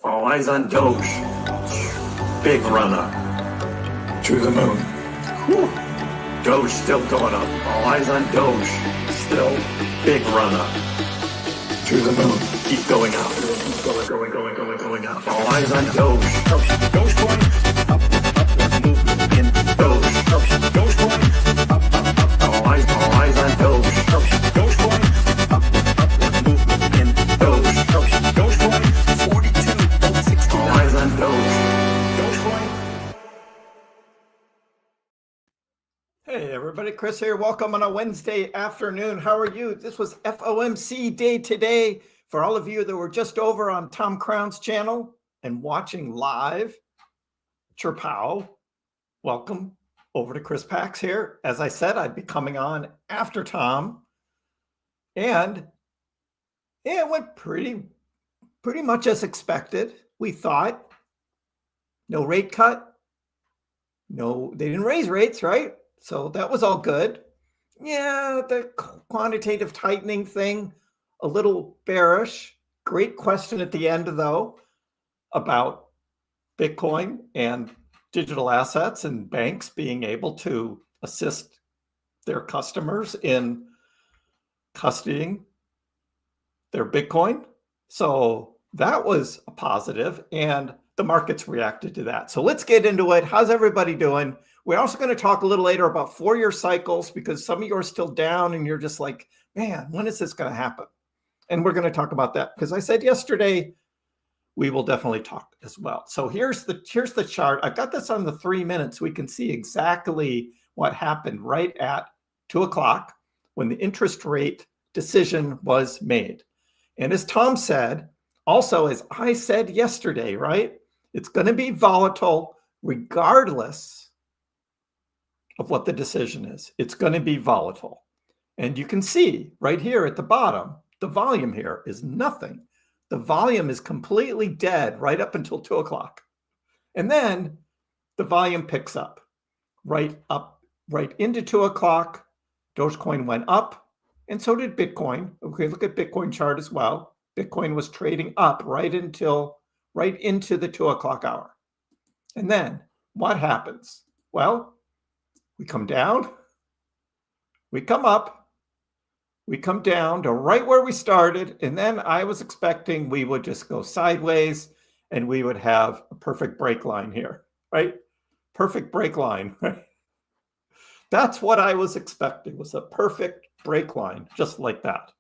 All eyes on Doge. Big run up to the moon. Whew. Doge still going up. All eyes on Doge. Still big run up to the moon. Keep going up. Going up. All eyes on Doge. Dogecoin up, upward movement in Doge. Dogecoin up. All eyes on Doge. Dogecoin upward movement in Doge. Dogecoin 42.69. All eyes on Doge. Dogecoin. Hey everybody, Kriss here. Welcome on a Wednesday afternoon. How are you? This was FOMC day today. For all of you that were just over on Tom Crown's channel and watching live, Chirpow, welcome over to KrissPax here. As I said, I'd be coming on after Tom. And yeah, it went pretty much as expected. We thought no rate cut. No, they didn't raise rates, right? So that was all good. Yeah, the quantitative tightening thing, a little bearish. Great question at the end, though, about Bitcoin and digital assets and banks being able to assist their customers in custodying their Bitcoin. So that was a positive, and the markets reacted to that. So let's get into it. How's everybody doing? We're also going to talk a little later about 4-year cycles because some of you are still down and you're just like, man, when is this going to happen? And we're going to talk about that because I said yesterday, we will definitely talk as well. So here's the chart. I've got this on the 3 minutes. We can see exactly what happened right at 2 o'clock when the interest rate decision was made. And as Tom said, also as I said yesterday, right? It's going to be volatile regardless of what the decision is. It's going to be volatile. And you can see right here at the bottom, the volume here is nothing. The volume is completely dead right up until 2 o'clock. And then the volume picks up right into 2 o'clock. Dogecoin went up and so did Bitcoin. Okay, look at Bitcoin chart as well. Bitcoin was trading up right into the 2 o'clock hour. And then what happens? Well, we come down, we come up, we come down to right where we started. And then I was expecting we would just go sideways and we would have a perfect break line here, right? Perfect break line, right? That's what I was expecting, was a perfect break line, just like that.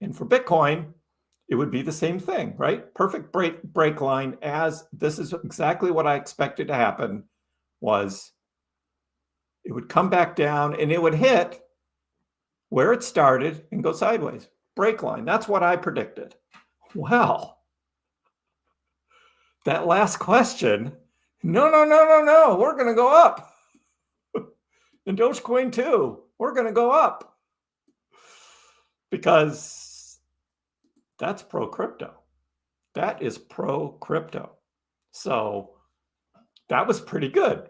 And for Bitcoin, it would be the same thing, right? Perfect break line, as this is exactly what I expected to happen, was it would come back down and it would hit where it started and go sideways. Break line. That's what I predicted. Well, that last question, no. We're going to go up. And Dogecoin too. We're going to go up. Because that's pro-crypto. That is pro-crypto. So that was pretty good.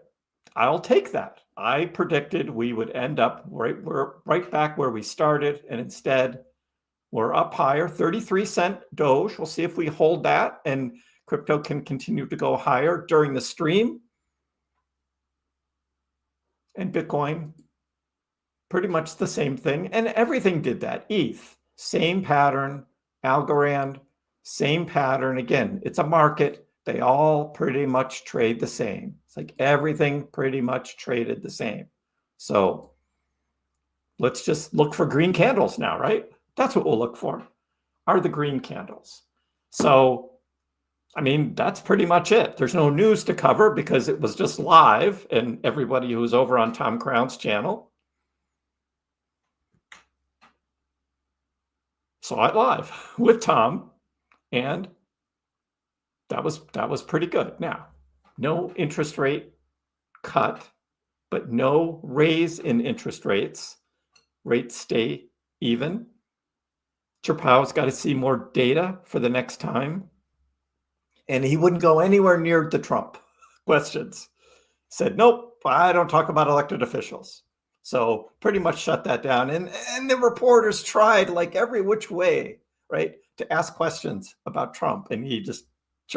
I'll take that. I predicted we would end up right back where we started, and instead we're up higher, 33-cent Doge. We'll see if we hold that and crypto can continue to go higher during the stream. And Bitcoin, pretty much the same thing. And everything did that. ETH, same pattern. Algorand, same pattern. Again, it's a market. They all pretty much trade the same. It's like everything pretty much traded the same. So let's just look for green candles now, right? That's what we'll look for, are the green candles. So, I mean, that's pretty much it. There's no news to cover because it was just live, and everybody who's over on Tom Crown's channel saw it live with Tom, and that was pretty good. Now, no interest rate cut, but no raise in interest rates. Rates stay even. Chirpow's got to see more data for the next time. And he wouldn't go anywhere near the Trump questions. Said, nope, I don't talk about elected officials. So pretty much shut that down. And the reporters tried like every which way, right, to ask questions about Trump. And he just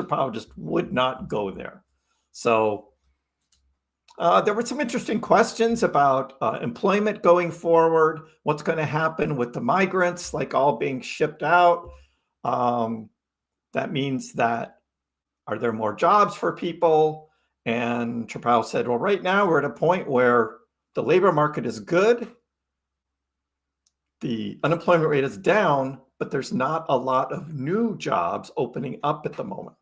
Powell just would not go there. So there were some interesting questions about employment going forward. What's going to happen with the migrants, like all being shipped out? That means that, are there more jobs for people? And Powell said, well, right now we're at a point where the labor market is good. The unemployment rate is down, but there's not a lot of new jobs opening up at the moment.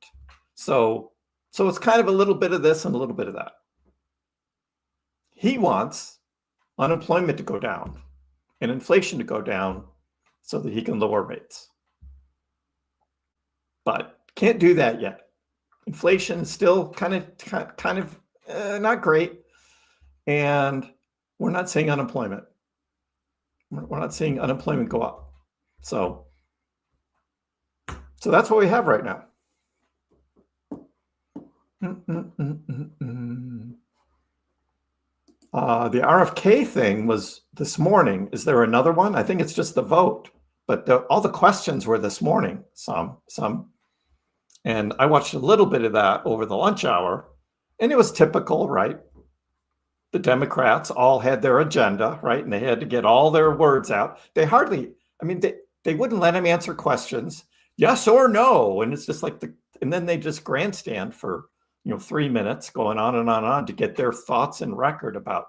So it's kind of a little bit of this and a little bit of that. He wants unemployment to go down and inflation to go down so that he can lower rates. But can't do that yet. Inflation is still kind of not great. And we're not seeing unemployment. We're not seeing unemployment go up. So that's what we have right now. The RFK thing was this morning. Is there another one? I think it's just the vote. But all the questions were this morning, some. And I watched a little bit of that over the lunch hour. And it was typical, right? The Democrats all had their agenda, right? And they had to get all their words out. They wouldn't let him answer questions, yes or no. And it's just like and then they just grandstand for, 3 minutes going on and on and on to get their thoughts and record about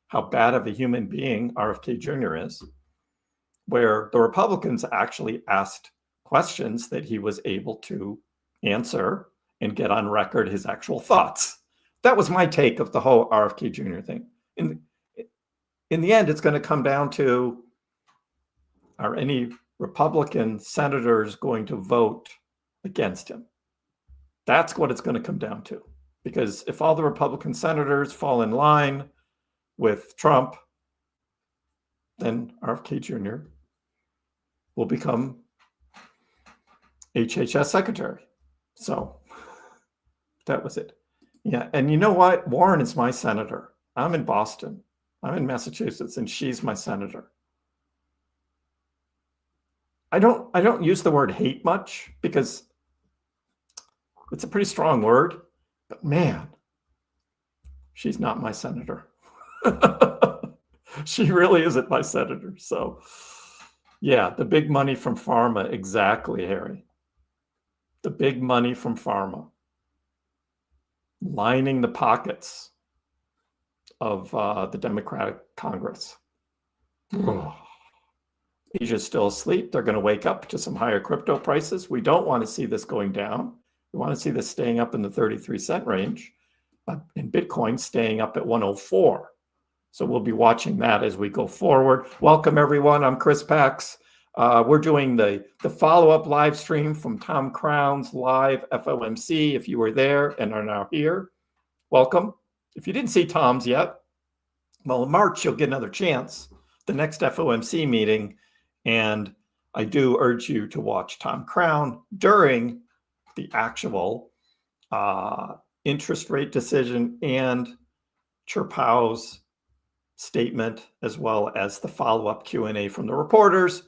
how bad of a human being RFK Jr. is, where the Republicans actually asked questions that he was able to answer and get on record his actual thoughts. That was my take of the whole RFK Jr. thing. In the end, it's going to come down to, are any Republican senators going to vote against him? That's what it's going to come down to. Because if all the Republican senators fall in line with Trump, then RFK Jr. will become HHS secretary. So that was it. Yeah, and you know what? Warren is my senator. I'm in Boston. I'm in Massachusetts, and she's my senator. I don't use the word hate much because it's a pretty strong word, but man, she's not my senator. She really isn't my senator. So yeah, the big money from pharma. Exactly, Harry. The big money from pharma. Lining the pockets of the Democratic Congress. Asia's still asleep. They're going to wake up to some higher crypto prices. We don't want to see this going down. We want to see this staying up in the 33-cent range, and Bitcoin staying up at 104. So we'll be watching that as we go forward. Welcome, everyone. I'm KrissPax. We're doing the follow-up live stream from Tom Crown's live FOMC. If you were there and are now here, welcome. If you didn't see Tom's yet, well, in March, you'll get another chance, the next FOMC meeting. And I do urge you to watch Tom Crown during the actual interest rate decision and Powell's statement, as well as the follow-up Q&A from the reporters.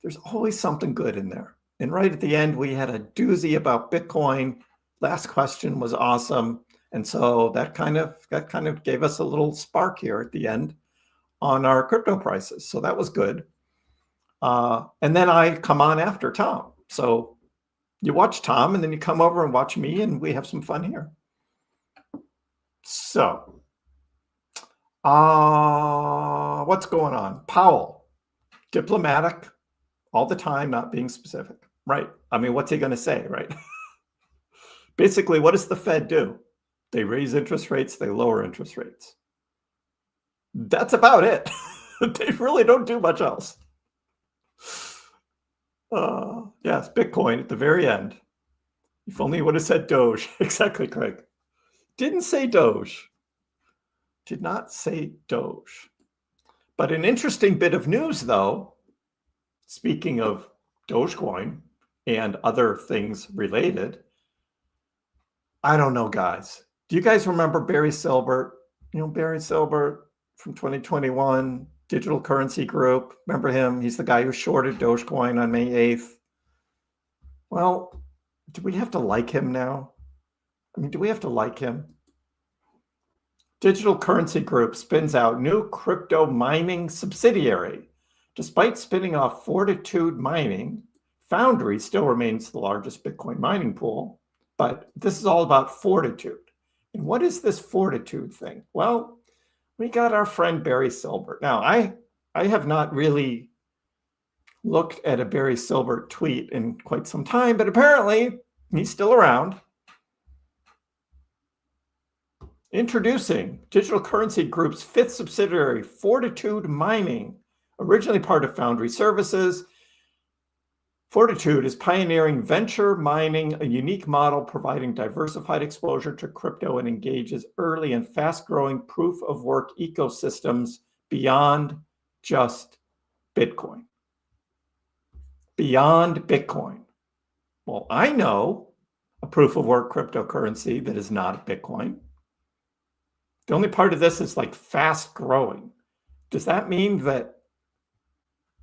There's always something good in there. And right at the end, we had a doozy about Bitcoin. Last question was awesome. And so that kind of gave us a little spark here at the end on our crypto prices. So that was good. And then I come on after Tom. So you watch Tom and then you come over and watch me and we have some fun here. So what's going on? Powell, diplomatic all the time, not being specific, right? I mean, what's he going to say, right? Basically, what does the Fed do? They raise interest rates, they lower interest rates. That's about it. They really don't do much else. Yes, Bitcoin at the very end. If only he would have said Doge. Exactly, Craig. Didn't say Doge. Did not say Doge. But an interesting bit of news, though, speaking of Dogecoin and other things related, I don't know, guys. Do you guys remember Barry Silbert? You know, Barry Silbert from 2021, Digital Currency Group. Remember him? He's the guy who shorted Dogecoin on May 8th. Well, Do we have to like him now? I mean, do we have to like him? Digital Currency Group spins out new crypto mining subsidiary. Despite spinning off Fortitude Mining, Foundry still remains the largest Bitcoin mining pool, but this is all about Fortitude. And what is this Fortitude thing? Well, we got our friend Barry Silbert. Now, I have not really looked at a Barry Silbert tweet in quite some time, but apparently he's still around. Introducing Digital Currency Group's fifth subsidiary, Fortitude Mining, originally part of Foundry Services. Fortitude is pioneering venture mining, a unique model providing diversified exposure to crypto and engages early and fast-growing proof-of-work ecosystems beyond just Bitcoin. Beyond Bitcoin. Well, I know a proof-of-work cryptocurrency that is not Bitcoin. The only part of this is like fast-growing. Does that mean that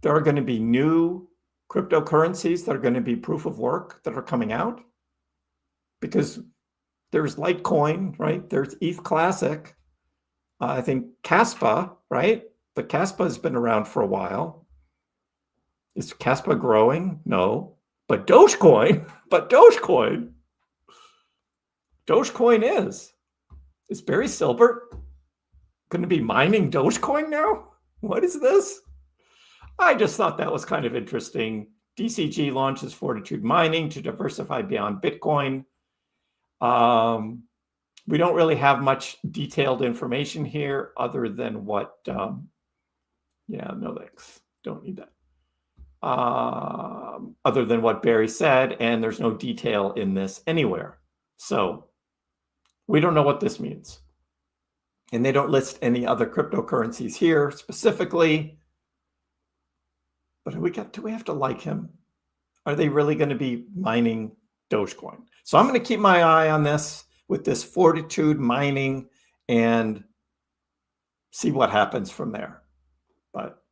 there are going to be new cryptocurrencies that are going to be proof of work that are coming out? Because there's Litecoin, right? There's ETH Classic. I think Kaspa, right? But Kaspa has been around for a while. Is Kaspa growing? No. But Dogecoin, Dogecoin is. Is Barry Silbert going to be mining Dogecoin now? What is this? I just thought that was kind of interesting. DCG launches Fortitude Mining to diversify beyond Bitcoin. We don't really have much detailed information here other than what, yeah, no thanks, don't need that. Other than what Barry said, and there's no detail in this anywhere. So we don't know what this means. And they don't list any other cryptocurrencies here specifically. But do we have to like him? Are they really going to be mining Dogecoin? So I'm going to keep my eye on this with this Fortitude Mining and see what happens from there. But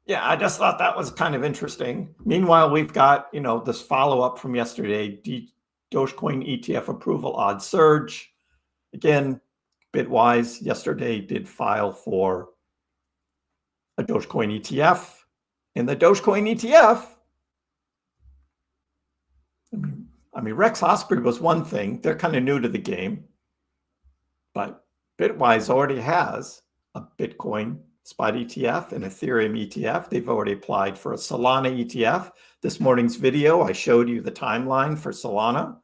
yeah, I just thought that was kind of interesting. Meanwhile, we've got, this follow-up from yesterday, Dogecoin ETF approval odds surge. Again, Bitwise yesterday did file for a Dogecoin ETF. And the Dogecoin ETF, I mean, Rex Osprey was one thing. They're kind of new to the game. But Bitwise already has a Bitcoin spot ETF, an Ethereum ETF. They've already applied for a Solana ETF. This morning's video, I showed you the timeline for Solana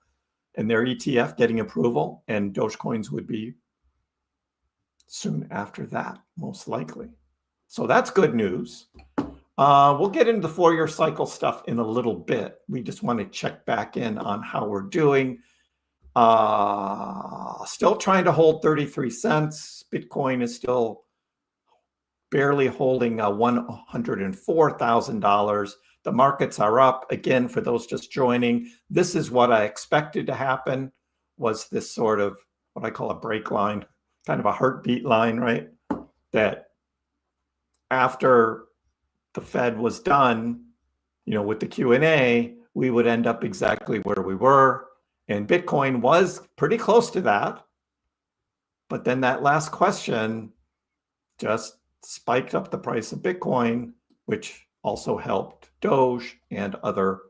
and their ETF getting approval. And Dogecoins would be soon after that, most likely. So that's good news. We'll get into the 4-year cycle stuff in a little bit. We just want to check back in on how we're doing. Still trying to hold 33 cents. Bitcoin is still barely holding $104,000. The markets are up. Again, for those just joining, this is what I expected to happen, was this sort of what I call a break line, kind of a heartbeat line, right? That after the Fed was done, with the Q&A, we would end up exactly where we were. And Bitcoin was pretty close to that. But then that last question just spiked up the price of Bitcoin, which also helped Doge and other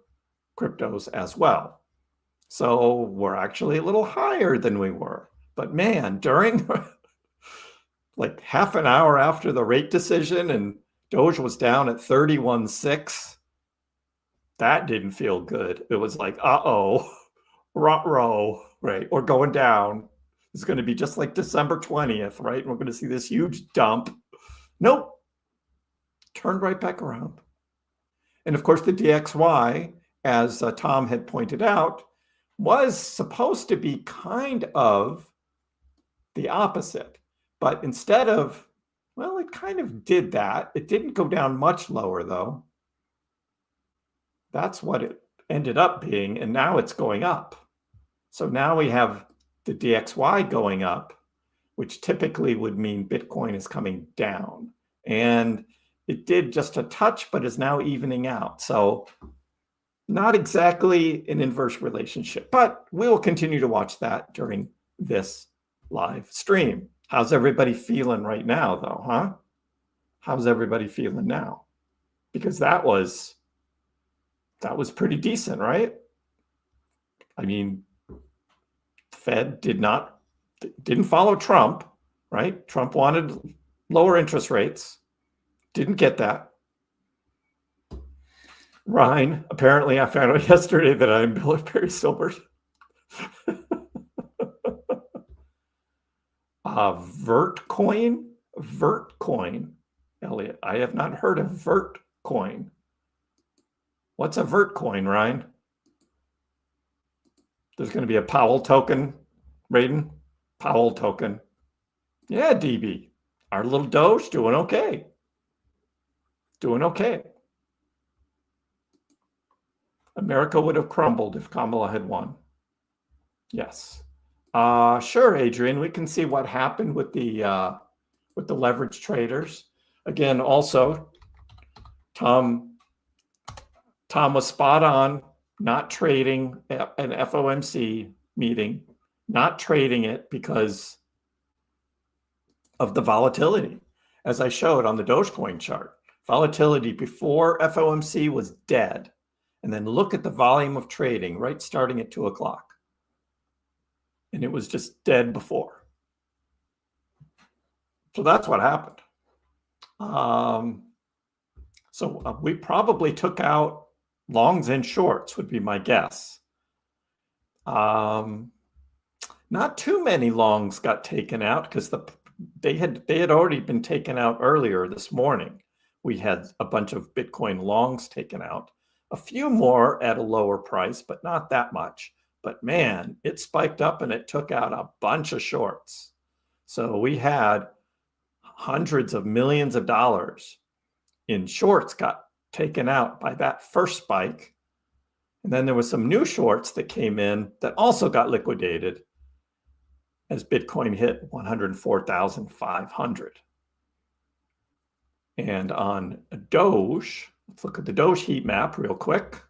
cryptos as well. So we're actually a little higher than we were. But man, during like half an hour after the rate decision and Doge was down at 31.6. That didn't feel good. It was like, ruh-roh, right? Or going down. It's going to be just like December 20th, right? We're going to see this huge dump. Nope. Turned right back around. And of course, the DXY, as Tom had pointed out, was supposed to be kind of the opposite. But instead of, well, it kind of did that. It didn't go down much lower, though. That's what it ended up being, and now it's going up. So now we have the DXY going up, which typically would mean Bitcoin is coming down. And it did just a touch, but is now evening out. So not exactly an inverse relationship, but we will continue to watch that during this live stream. How's everybody feeling right now, though, huh? How's everybody feeling now? Because that was pretty decent, right? I mean, Fed didn't follow Trump, right? Trump wanted lower interest rates, didn't get that. Ryan, apparently I found out yesterday that I'm Billy Silbert. Vertcoin, Elliot. I have not heard of Vertcoin. What's a Vertcoin, Ryan? There's going to be a Powell token, Raiden. Powell token. Yeah, DB. Our little Doge doing okay. Doing okay. America would have crumbled if Kamala had won. Yes. Sure, Adrian. We can see what happened with the leverage traders. Again, also, Tom was spot on. Not trading an FOMC meeting, not trading it because of the volatility. As I showed on the Dogecoin chart, volatility before FOMC was dead. And then look at the volume of trading, right, starting at 2 o'clock. And it was just dead before. So that's what happened. So we probably took out longs and shorts would be my guess. Not too many longs got taken out because they had already been taken out earlier this morning. We had a bunch of Bitcoin longs taken out, a few more at a lower price, but not that much. But man, it spiked up and it took out a bunch of shorts. So we had hundreds of millions of dollars in shorts got taken out by that first spike. And then there was some new shorts that came in that also got liquidated as Bitcoin hit 104,500. And on Doge, let's look at the Doge heat map real quick.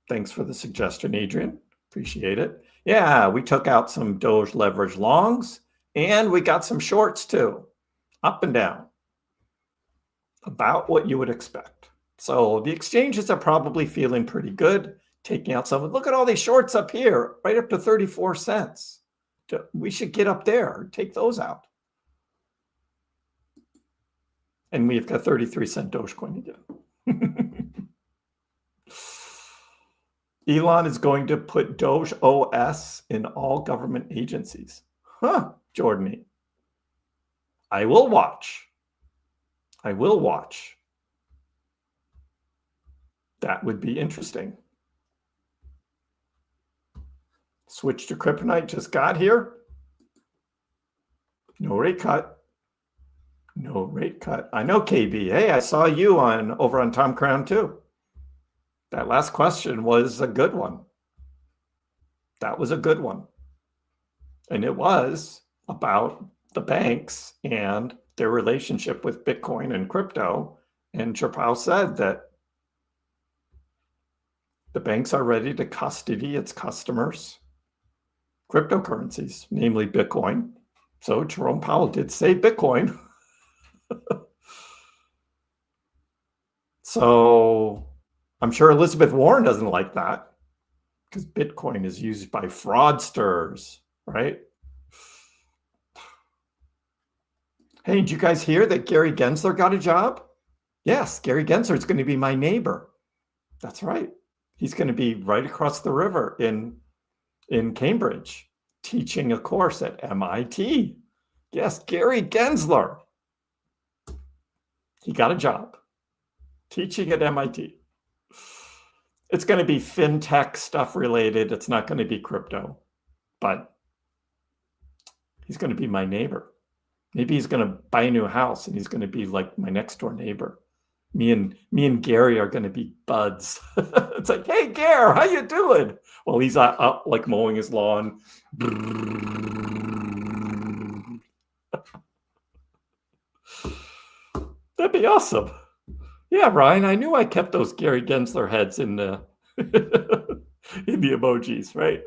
Thanks for the suggestion, Adrian. Appreciate it. Yeah, we took out some Doge leverage longs and we got some shorts too, up and down. About what you would expect. So the exchanges are probably feeling pretty good, taking out some. Look at all these shorts up here, right up to 34 cents. We should get up there, take those out. And we've got 33-cent Dogecoin again. Elon is going to put Doge OS in all government agencies. Huh, Jordan. I will watch. I will watch. That would be interesting. Switch to Kryptonite just got here. No rate cut. No rate cut. I know, KB. Hey, I saw you over on Tom Crown too. That last question was a good one. That was a good one. And it was about the banks and their relationship with Bitcoin and crypto. And Chappelle said that the banks are ready to custody its customers' cryptocurrencies, namely Bitcoin. So Jerome Powell did say Bitcoin. So I'm sure Elizabeth Warren doesn't like that because Bitcoin is used by fraudsters, right? Hey, did you guys hear that Gary Gensler got a job? Yes, Gary Gensler is going to be my neighbor. That's right. He's going to be right across the river in Cambridge, teaching a course at MIT. Yes, Gary Gensler. He got a job teaching at MIT. It's going to be fintech stuff related. It's not going to be crypto, but he's going to be my neighbor. Maybe he's going to buy a new house and he's going to be like my next door neighbor. Me and Gary are going to be buds. It's like, hey, Gary, how you doing? Well, he's up like mowing his lawn. That'd be awesome. Yeah, Ryan, I knew I kept those Gary Gensler heads in the in the emojis, right?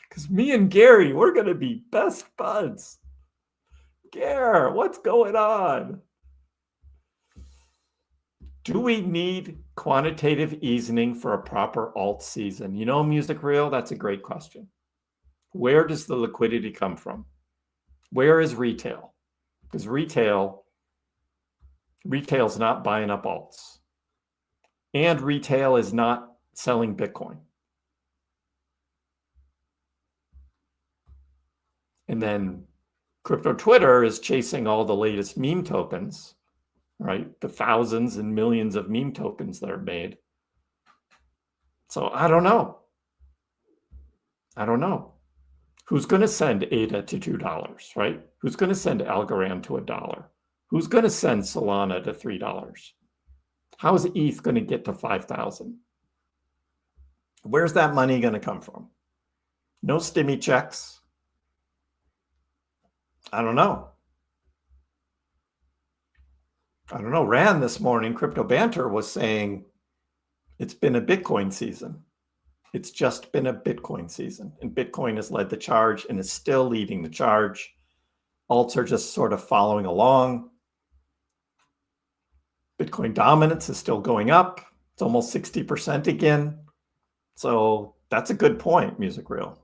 Because me and Gary, we're going to be best buds. Gare, what's going on? Do we need quantitative easing for a proper alt season? You know, Music Reel, that's a great question. Where does the liquidity come from? Where is retail? Because retail's not buying up alts. And retail is not selling Bitcoin. And then crypto Twitter is chasing all the latest meme tokens, right? The thousands and millions of meme tokens that are made. So I don't know. Who's going to send ADA to $2, right? Who's going to send Algorand to $1? Who's going to send Solana to $3? How is ETH going to get to 5,000? Where's that money going to come from? No stimmy checks. I don't know. Rand this morning, Crypto Banter, was saying it's been a Bitcoin season. It's just been a Bitcoin season. And Bitcoin has led the charge and is still leading the charge. Alts are just sort of following along. Bitcoin dominance is still going up. It's almost 60% again. So that's a good point, Music Reel.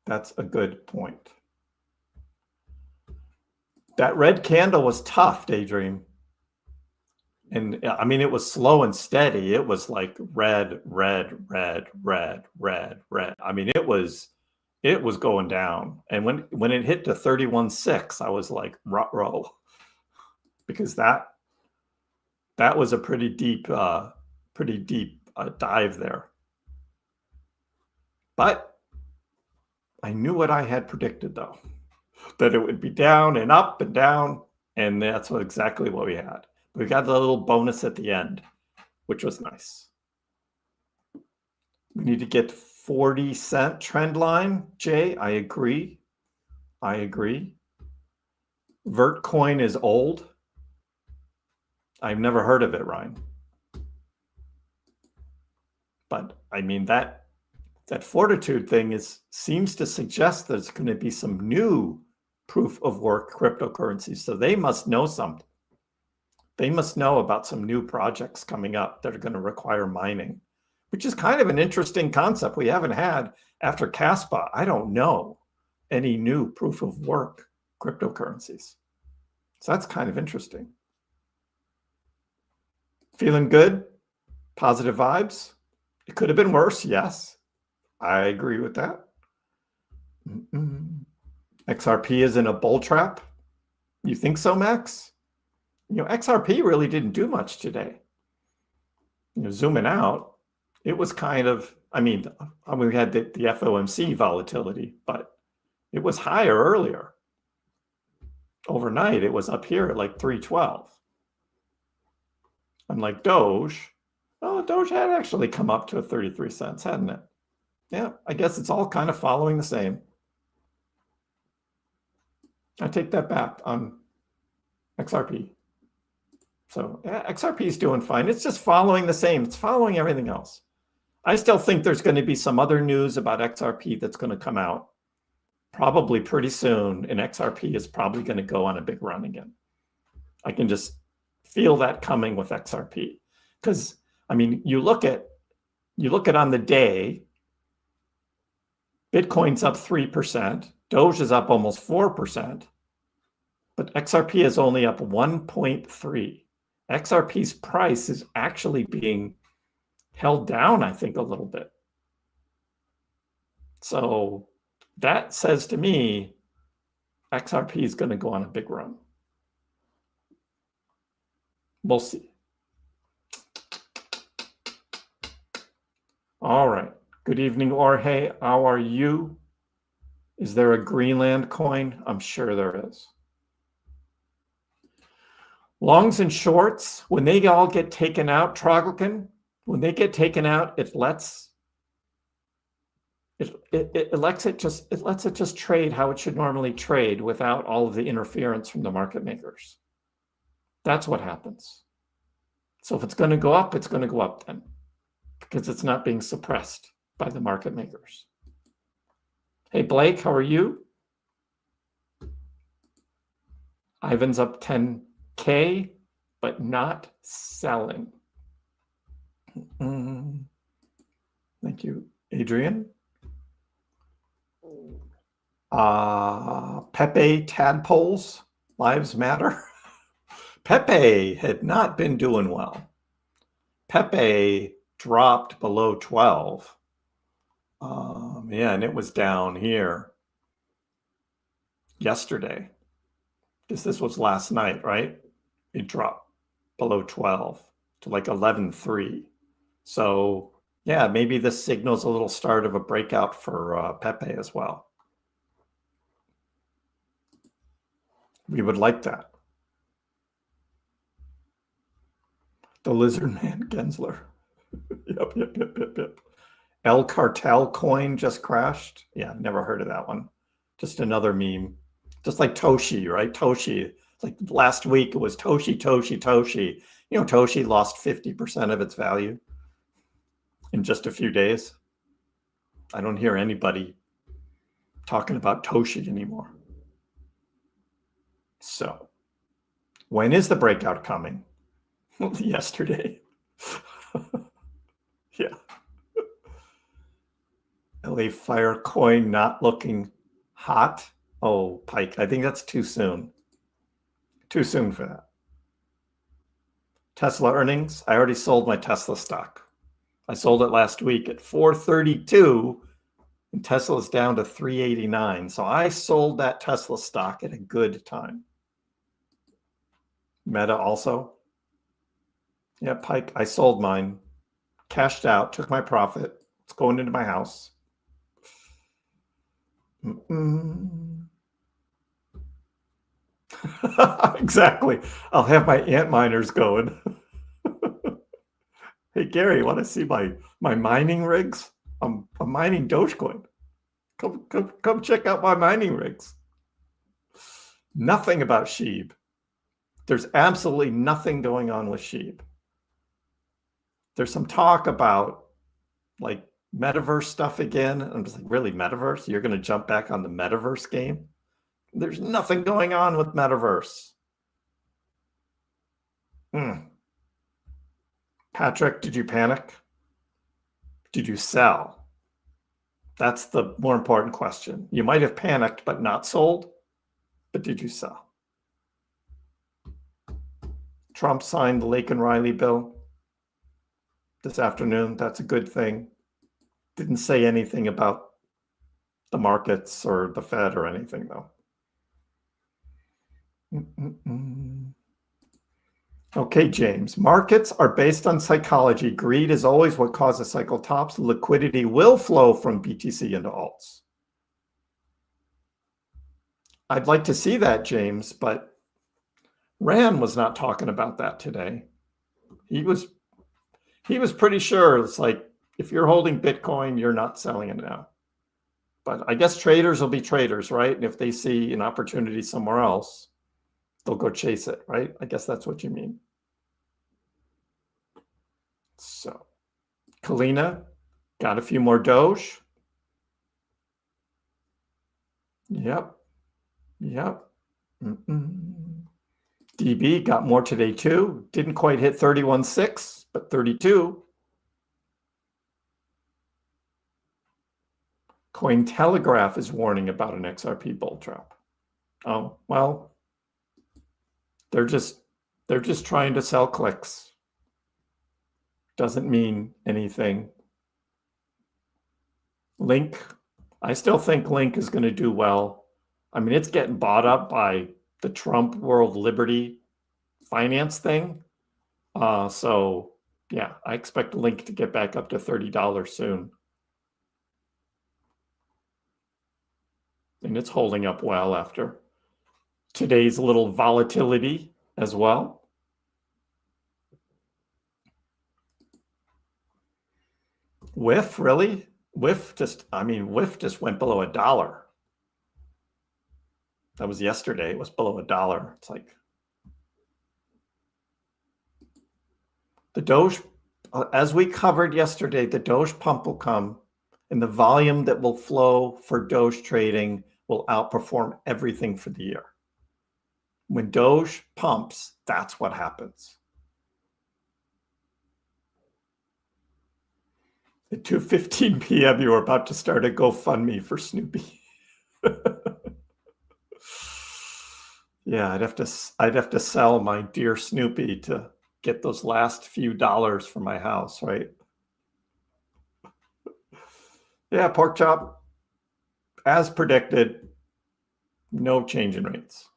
That's a good point. That red candle was tough, Daydream. And I mean, it was slow and steady. It was like red, red, red, red, red, red. I mean, it was going down. And when it hit to 31.6, I was like, ruh-roh. Because that was a pretty deep dive there. But I knew what I had predicted, though, that it would be down and up and down, and that's exactly what we had. We got a little bonus at the end, which was nice. We need to get 40-cent trend line, Jay. I agree. Vertcoin is old. I've never heard of it, Ryan. But I mean, that Fortitude thing seems to suggest there's going to be some new proof of work cryptocurrencies. So they must know something. They must know about some new projects coming up that are going to require mining, which is kind of an interesting concept we haven't had after Caspa. I don't know any new proof of work cryptocurrencies. So that's kind of interesting. Feeling good? Positive vibes? It could have been worse, yes. I agree with that. XRP is in a bull trap. You think so, Max? You know, XRP really didn't do much today. You know, zooming out, it was kind of, I mean, we had the FOMC volatility, but it was higher earlier. Overnight, it was up here at like 312. Unlike Doge, Doge had actually come up to 33 cents, hadn't it? Yeah, I guess it's all kind of following the same. I take that back on XRP. So yeah, XRP is doing fine. It's just following the same. It's following everything else. I still think there's going to be some other news about XRP that's going to come out probably pretty soon, and XRP is probably going to go on a big run again. I can just feel that coming with XRP, because I mean, you look at on the day, Bitcoin's up 3%, Doge is up almost 4%, but XRP is only up 1.3. XRP's price is actually being held down, I think, a little bit. So that says to me, XRP is going to go on a big run. We'll see. All right. Good evening, Jorge. How are you? Is there a Greenland coin? I'm sure there is. Longs and shorts, when they all get taken out, Trogelkin, when they get taken out, it lets it just trade how it should normally trade without all of the interference from the market makers. That's what happens. So if it's going to go up, it's going to go up then. because it's not being suppressed by the market makers. Hey, Blake, how are you? Ivan's up 10K, but not selling. Thank you, Adrian. Pepe tadpoles, lives matter. Pepe had not been doing well. Pepe dropped below 12. Yeah, and it was down here yesterday. This was last night, right? It dropped below 12 to like 11.3. So yeah, maybe this signals a little start of a breakout for Pepe as well. We would like that. The lizard man Gensler. Yep. El Cartel coin just crashed. Yeah, I've never heard of that one. Just another meme. Just like Toshi, right? Toshi. Like last week it was Toshi. You know, Toshi lost 50% of its value in just a few days. I don't hear anybody talking about Toshi anymore. So when is the breakout coming? Yesterday. Yeah. LA Fire coin not looking hot. Oh, Pike, I think that's too soon. Too soon for that. Tesla earnings. I already sold my Tesla stock. I sold it last week at 432 and Tesla's down to 389. So I sold that Tesla stock at a good time. Meta also. Yeah, Pike, I sold mine, cashed out, took my profit. It's going into my house. Exactly. I'll have my ant miners going. Hey, Gary, want to see my mining rigs? I'm mining Dogecoin. Come check out my mining rigs. Nothing about SHIB. There's absolutely nothing going on with SHIB. There's some talk about like metaverse stuff again. I'm just like, really, metaverse? You're going to jump back on the metaverse game? There's nothing going on with metaverse. Patrick, did you panic? Did you sell? That's the more important question. You might have panicked but not sold, but did you sell? Trump signed the Lake and Riley bill this afternoon. That's a good thing. Didn't say anything about the markets or the Fed or anything, though. Okay, James. Markets are based on psychology. Greed is always what causes cycle tops. Liquidity will flow from BTC into alts. I'd like to see that, James, but Rand was not talking about that today. He was pretty sure it's like, if you're holding Bitcoin, you're not selling it now. But I guess traders will be traders, right? And if they see an opportunity somewhere else, they'll go chase it, right? I guess that's what you mean. So, Kalina got a few more Doge. Yep. DB got more today too. Didn't quite hit 31.6, but 32. Cointelegraph is warning about an XRP bull trap. Oh, well, they're just trying to sell clicks. Doesn't mean anything. Link, I still think Link is going to do well. I mean, it's getting bought up by the Trump World Liberty finance thing. So yeah, I expect Link to get back up to $30 soon. And it's holding up well after today's little volatility as well. WIF, really? WIF just went below $1. That was yesterday. It was below $1. It's like the Doge as we covered yesterday, the Doge pump will come, and the volume that will flow for Doge trading will outperform everything for the year. When Doge pumps, that's what happens. At 2:15 p.m., you were about to start a GoFundMe for Snoopy. Yeah, I'd have to sell my dear Snoopy to get those last few dollars for my house, right? Yeah, pork chop, as predicted, no change in rates.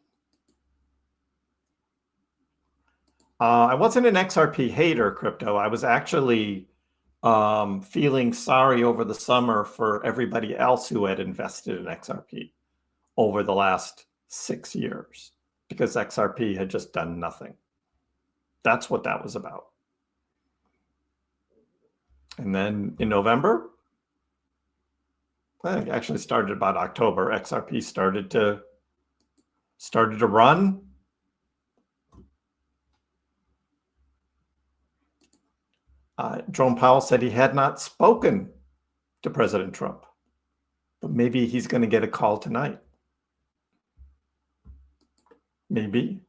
I wasn't an XRP hater, crypto. I was actually feeling sorry over the summer for everybody else who had invested in XRP over the last 6 years, because XRP had just done nothing. That's what that was about. And then in November, I think actually started about October, XRP started to run. Jerome Powell said he had not spoken to President Trump, but maybe he's going to get a call tonight. Maybe.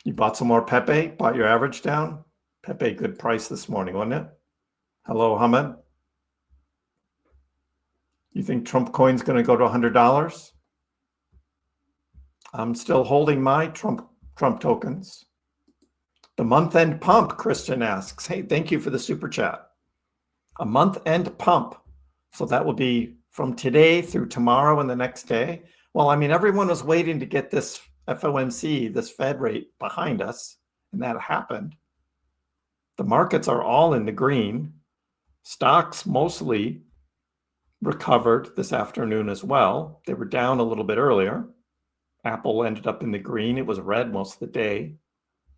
You bought some more Pepe, bought your average down. Pepe, good price this morning, wasn't it? Hello, Hamed. You think Trump coin's going to go to $100? I'm still holding my Trump tokens. The month-end pump, Christian asks. Hey, thank you for the super chat. A month-end pump. So that will be from today through tomorrow and the next day. Well, I mean, everyone was waiting to get this FOMC, this Fed rate behind us, and that happened. The markets are all in the green. Stocks mostly recovered this afternoon as well. They were down a little bit earlier. Apple ended up in the green. It was red most of the day.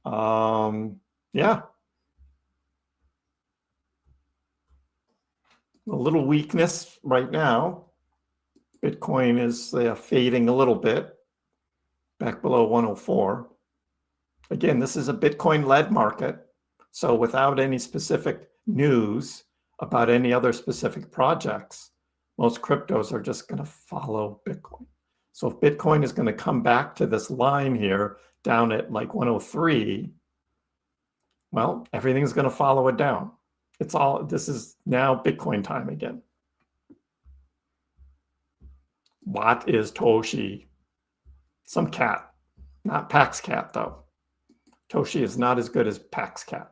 Yeah. A little weakness right now. Bitcoin is fading a little bit, back below 104. Again, this is a Bitcoin-led market. So without any specific news about any other specific projects, most cryptos are just going to follow Bitcoin. So if Bitcoin is going to come back to this line here down at like 103, well, everything's going to follow it down. This is now Bitcoin time again. What is Toshi? Some cat, not Pax cat though. Toshi is not as good as Pax cat.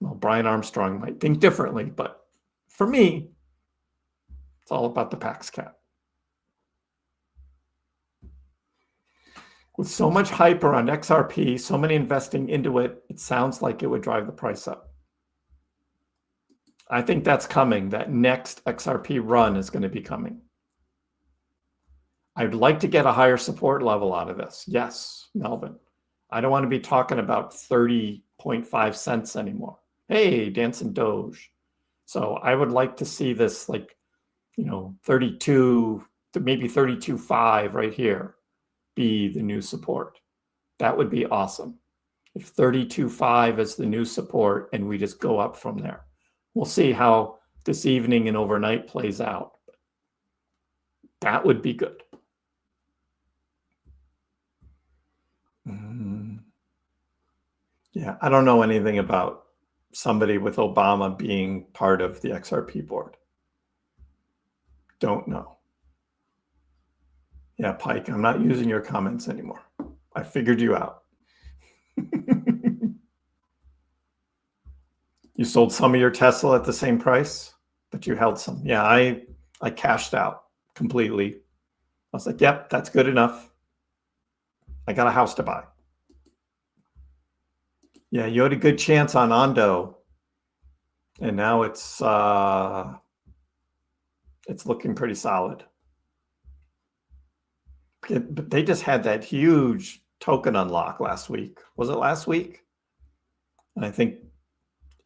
Well, Brian Armstrong might think differently, but for me, it's all about the Pax cat. With so much hype around XRP, so many investing into it, it sounds like it would drive the price up. I think that's coming. That next XRP run is going to be coming. I'd like to get a higher support level out of this. Yes, Melvin. I don't want to be talking about 30.5 cents anymore. Hey, Dancing Doge. So I would like to see this 32 to maybe 32.5 right here be the new support. That would be awesome. If 32.5 is the new support and we just go up from there. We'll see how this evening and overnight plays out. That would be good. Yeah, I don't know anything about somebody with Obama being part of the XRP board. Don't know. Yeah, Pike, I'm not using your comments anymore. I figured you out. You sold some of your Tesla at the same price, but you held some. Yeah, I cashed out completely. I was like, yep, that's good enough. I got a house to buy. Yeah, you had a good chance on Ondo, and now it's looking pretty solid. But they just had that huge token unlock last week. Was it last week? And I think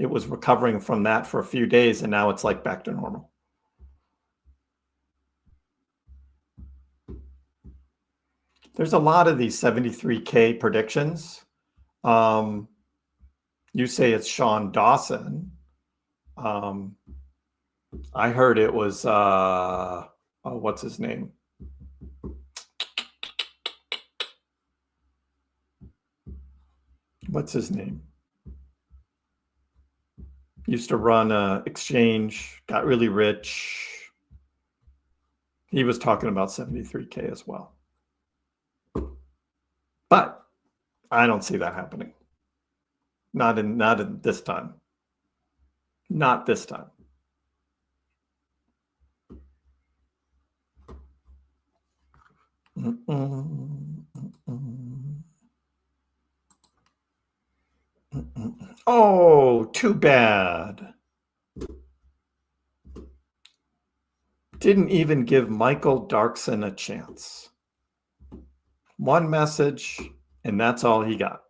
it was recovering from that for a few days, and now it's like back to normal. There's a lot of these 73K predictions. You say it's Sean Dawson. I heard it was, what's his name? What's his name? Used to run an exchange, got really rich. He was talking about 73K as well. But I don't see that happening. Not in this time. Not this time. Oh, too bad. Didn't even give Michael Darkson a chance. One message, and that's all he got.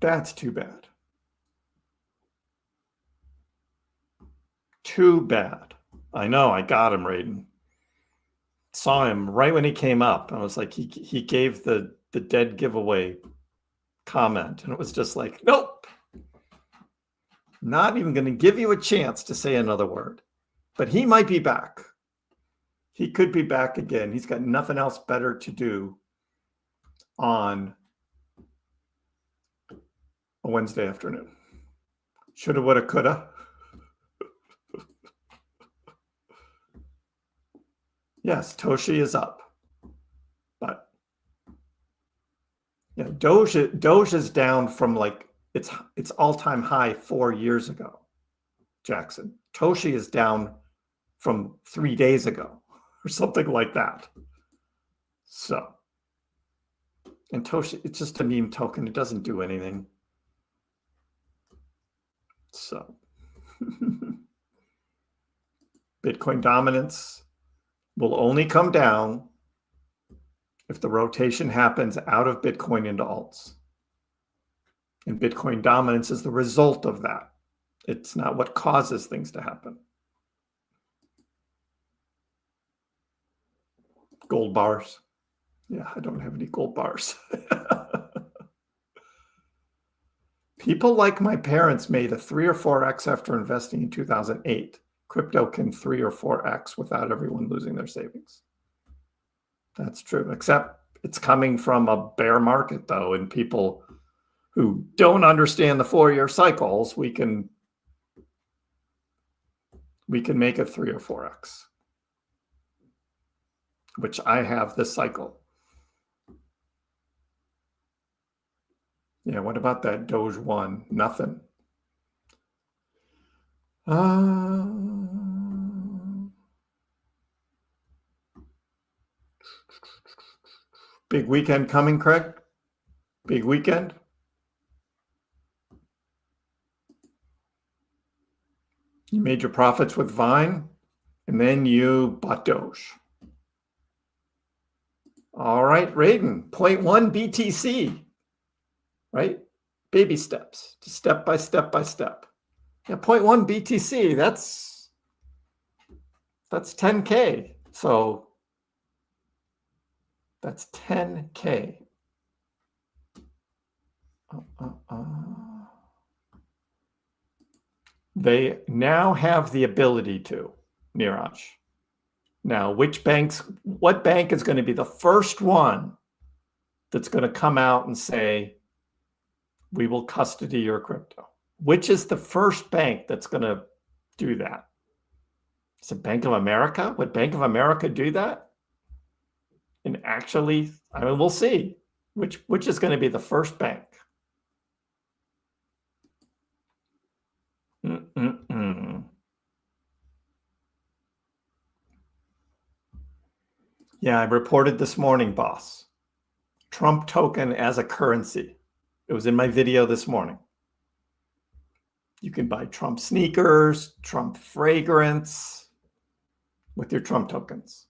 That's too bad. Too bad. I know, I got him, Raiden. Saw him right when he came up. I was like, he gave the dead giveaway comment, and it was just like, nope. Not even going to give you a chance to say another word. But he might be back. He could be back again. He's got nothing else better to do on a Wednesday afternoon. Shoulda, woulda, coulda. Yes, Toshi is up. But yeah, Doge is down from like its all-time high 4 years ago, Jackson. Toshi is down from 3 days ago or something like that. So, and Toshi, it's just a meme token. It doesn't do anything. So, Bitcoin dominance will only come down if the rotation happens out of Bitcoin into alts. And Bitcoin dominance is the result of that. It's not what causes things to happen. Gold bars. Yeah, I don't have any gold bars. People like my parents made a 3 or 4x after investing in 2008. Crypto can 3 or 4x without everyone losing their savings. That's true, except it's coming from a bear market, though, and people who don't understand the 4-year cycles, we can make a 3 or 4x, which I have this cycle. Yeah, what about that Doge 1? Nothing. Big weekend coming, Craig? Big weekend? You made your profits with Vine, and then you bought Doge. All right, Raiden, 0.1 BTC, right? Baby steps, just step by step by step. Yeah, 0.1 BTC, that's 10K. So that's 10K. They now have the ability to, Niraj. Now, what bank is going to be the first one that's going to come out and say, we will custody your crypto? Which is the first bank that's going to do that? Is it Bank of America? Would Bank of America do that? And actually, I mean, we'll see. Which is going to be the first bank? Yeah, I reported this morning, boss. Trump token as a currency. It was in my video this morning. You can buy Trump sneakers, Trump fragrance with your Trump tokens.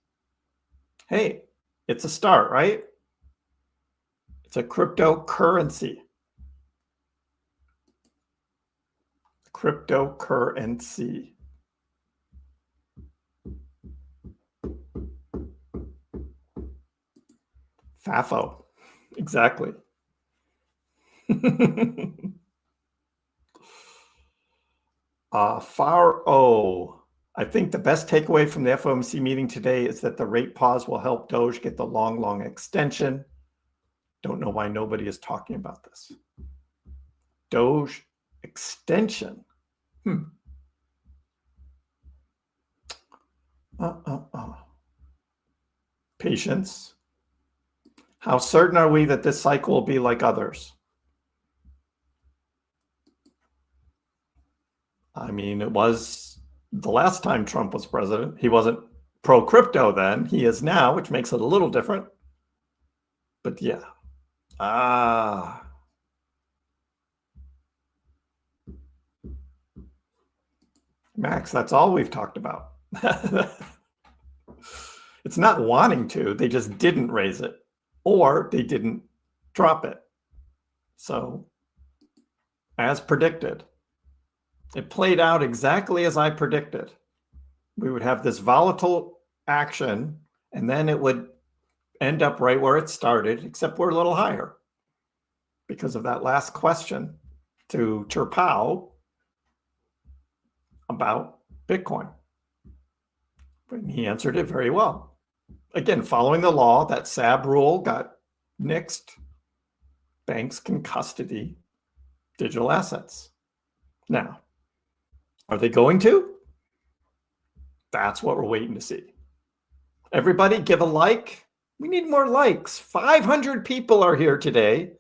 Hey, it's a start, right? It's a cryptocurrency. Cryptocurrency. FAFO, exactly. Far I think the best takeaway from the FOMC meeting today is that the rate pause will help Doge get the long extension. Don't know why nobody is talking about this. Doge extension. Patience. How certain are we that this cycle will be like others? I mean, it was the last time Trump was president. He wasn't pro-crypto then. He is now, which makes it a little different. But yeah. Max, that's all we've talked about. It's not wanting to. They just didn't raise it. Or they didn't drop it. So, as predicted, it played out exactly as I predicted. We would have this volatile action, and then it would end up right where it started, except we're a little higher because of that last question to Chirpow about Bitcoin. And he answered it very well. Again, following the law, that SAB rule got nixed. Banks can custody digital assets. Now, are they going to? That's what we're waiting to see. Everybody give a like. We need more likes. 500 people are here today.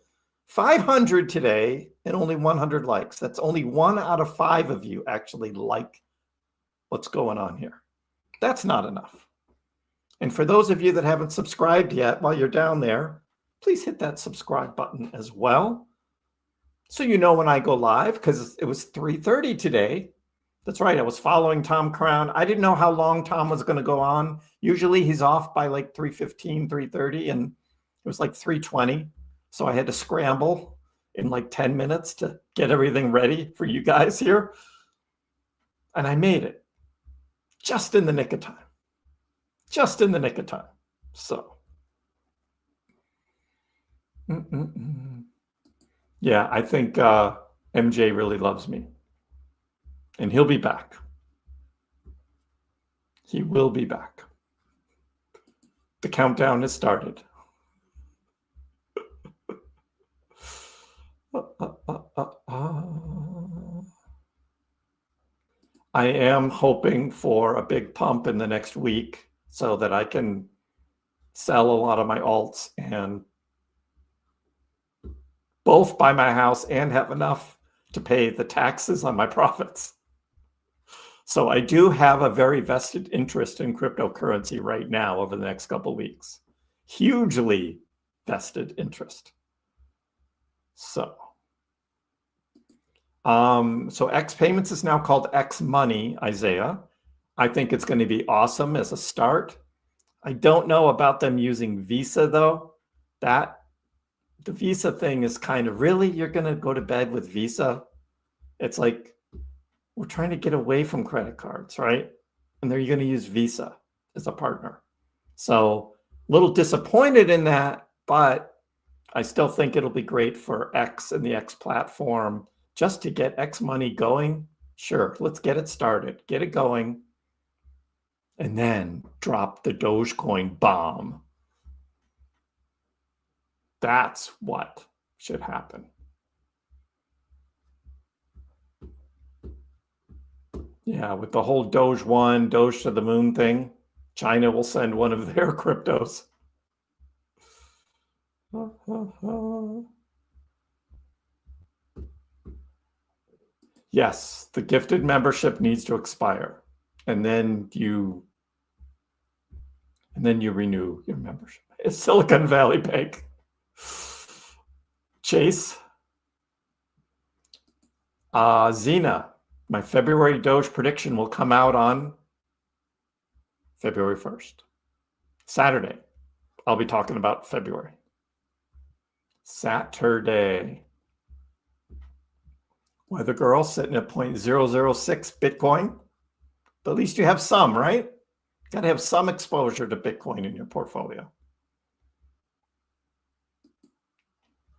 500 today and only 100 likes. That's only 1 out of 5 of you actually like what's going on here. That's not enough. And for those of you that haven't subscribed yet, while you're down there, please hit that subscribe button as well. So you know when I go live, because it was 3:30 today. That's right, I was following Tom Crown. I didn't know how long Tom was going to go on. Usually he's off by like 3:15, 3:30, and it was like 3:20. So I had to scramble in like 10 minutes to get everything ready for you guys here. And I made it just in the nick of time. Just in the nick of time. So. Yeah, I think MJ really loves me. And he'll be back. He will be back. The countdown has started. I am hoping for a big pump in the next week so that I can sell a lot of my alts and both buy my house and have enough to pay the taxes on my profits. So I do have a very vested interest in cryptocurrency right now over the next couple of weeks. Hugely vested interest. So X Payments is now called X Money, Isaiah. I think it's going to be awesome as a start. I don't know about them using Visa though. The Visa thing is kind of, really, you're going to go to bed with Visa? It's like, we're trying to get away from credit cards, right? And they're going to use Visa as a partner. So a little disappointed in that, but I still think it'll be great for X and the X platform just to get X Money going. Sure, let's get it started, get it going, and then drop the Dogecoin bomb. That's what should happen. Yeah, with the whole Doge 1, Doge to the moon thing, China will send one of their cryptos. Yes, the gifted membership needs to expire. And then you renew your membership. It's Silicon Valley Bank. Chase. Zena, my February Doge prediction will come out on February 1st. Saturday. I'll be talking about February. Saturday. Weather Girl sitting at 0.006 Bitcoin. But at least you have some, right? Got to have some exposure to Bitcoin in your portfolio.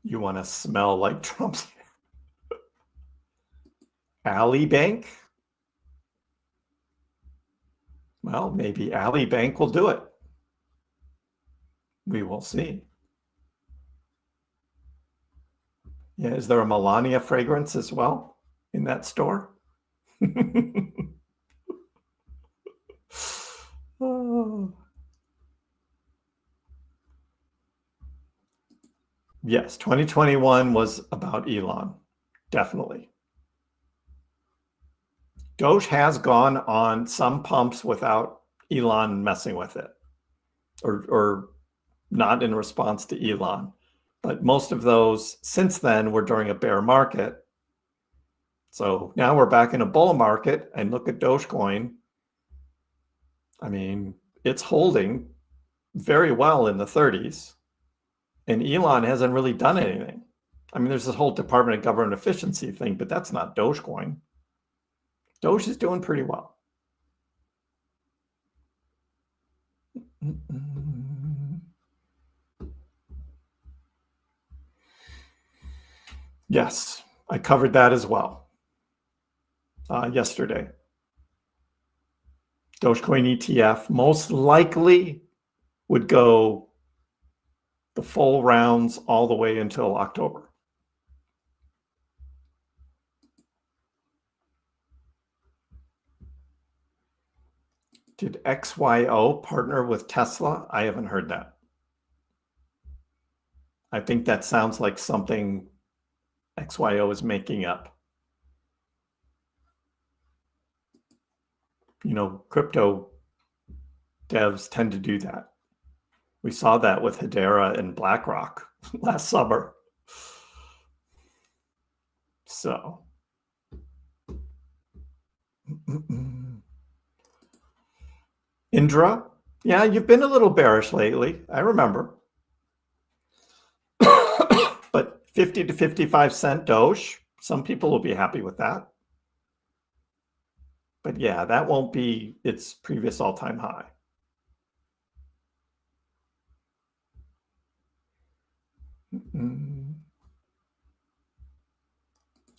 You want to smell like Trump's Alley Bank? Well, maybe Alley Bank will do it. We will see. Yeah, is there a Melania fragrance as well in that store? Oh. Yes, 2021 was about Elon, definitely. Doge has gone on some pumps without Elon messing with it, or not in response to Elon. But most of those since then were during a bear market. So now we're back in a bull market, and look at Dogecoin. I mean, it's holding very well in the 30s, and Elon hasn't really done anything. I mean, there's this whole Department of Government Efficiency thing, but that's not Dogecoin. Doge is doing pretty well. Yes, I covered that as well yesterday. Dogecoin ETF most likely would go the full rounds all the way until October. Did XYO partner with Tesla? I haven't heard that. I think that sounds like something XYO is making up. You know, crypto devs tend to do that. We saw that with Hedera and BlackRock last summer. So. Indra, yeah, you've been a little bearish lately. I remember. But 50 to 55 cent Doge, some people will be happy with that. But yeah, that won't be its previous all-time high.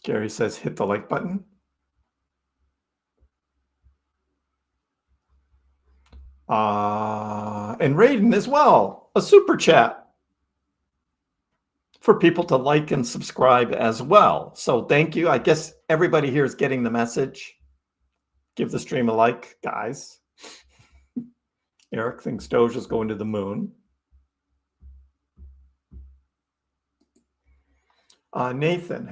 Gary says, hit the like button. And Raiden as well, a super chat for people to like and subscribe as well. So thank you. I guess everybody here is getting the message. Give the stream a like, guys. Eric thinks Doge is going to the moon. Nathan,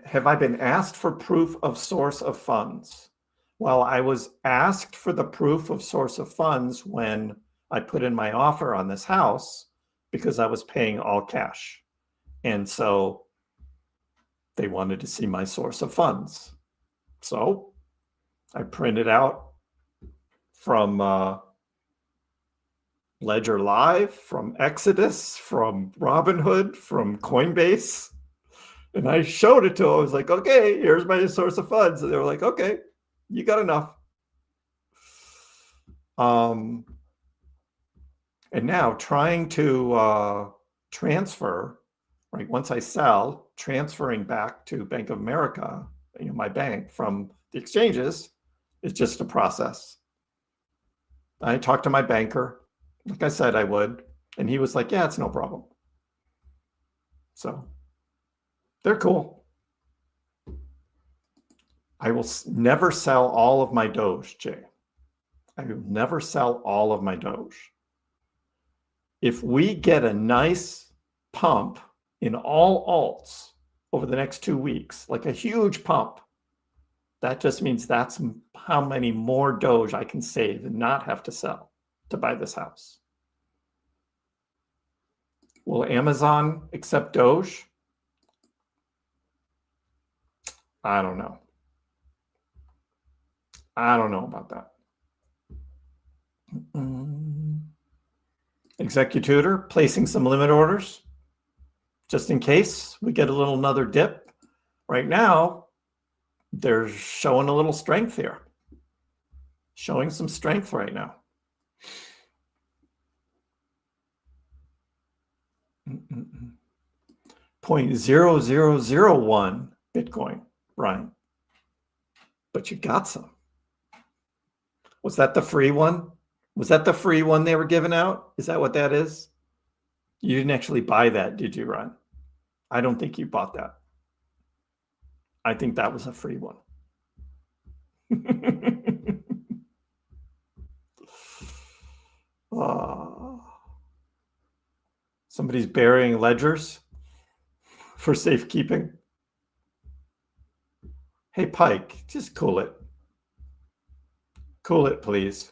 have I been asked for proof of source of funds? Well, I was asked for the proof of source of funds when I put in my offer on this house because I was paying all cash. And so they wanted to see my source of funds. So I printed out from Ledger Live, from Exodus, from Robinhood, from Coinbase. And I showed it to them. I was like, okay, here's my source of funds. And they were like, okay, you got enough. And now trying to transfer, right? Once I sell, transferring back to Bank of America, you know, my bank from the exchanges is just a process. I talked to my banker, like I said I would, and he was like, yeah, it's no problem. So they're cool. I will never sell all of my Doge, Jay. I will never sell all of my Doge. If we get a nice pump in all alts over the next 2 weeks, like a huge pump, that just means that's how many more Doge I can save and not have to sell to buy this house. Will Amazon accept Doge? I don't know. I don't know about that. Executor placing some limit orders just in case we get another dip. Right now, they're showing a little strength here. Showing some strength right now. 0.0001 Bitcoin, Ryan. But you got some. Was that the free one? Was that the free one they were giving out? Is that what that is? You didn't actually buy that, did you, Ryan? I don't think you bought that. I think that was a free one. Somebody's burying ledgers for safekeeping. Hey, Pike, just cool it. Cool it, please.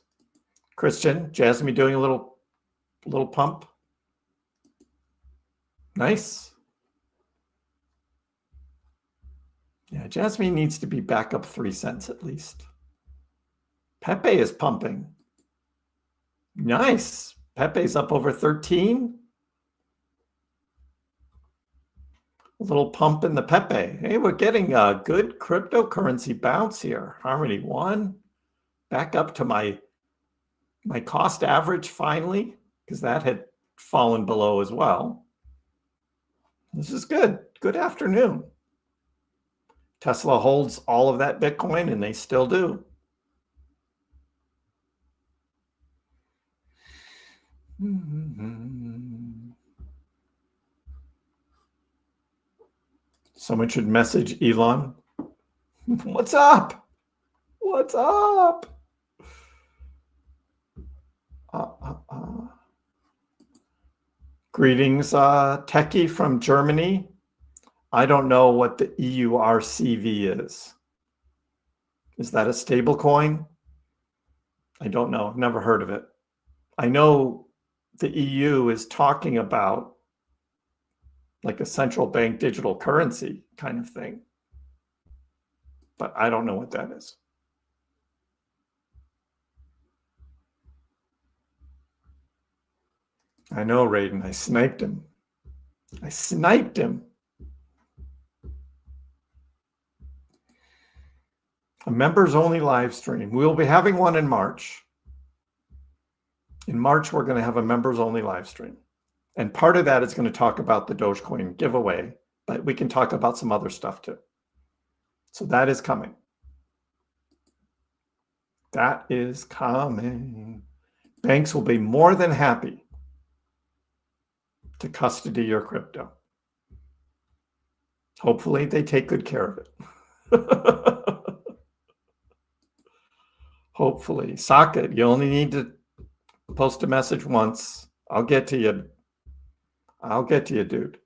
Christian, Jasmine doing a little pump. Nice. Yeah, Jasmine needs to be back up 3 cents at least. Pepe is pumping. Nice. Pepe's up over 13. A little pump in the Pepe. Hey, we're getting a good cryptocurrency bounce here. Harmony 1. Back up to my cost average finally, because that had fallen below as well. This is good. Good afternoon. Tesla holds all of that Bitcoin, and they still do. Someone should message Elon. What's up? What's up? Greetings, Techie from Germany. I don't know what the EURCV is. Is that a stable coin? I don't know. I've never heard of it. I know the EU is talking about like a central bank digital currency kind of thing, but I don't know what that is. I know, Raiden. I sniped him. I sniped him. A members only live stream. We'll be having one in March. In March, we're going to have a members only live stream. And part of that is going to talk about the Dogecoin giveaway, but we can talk about some other stuff too. So that is coming. That is coming. Banks will be more than happy to custody your crypto. Hopefully they take good care of it. Hopefully. Socket, you only need to post a message once. I'll get to you. I'll get to you, dude.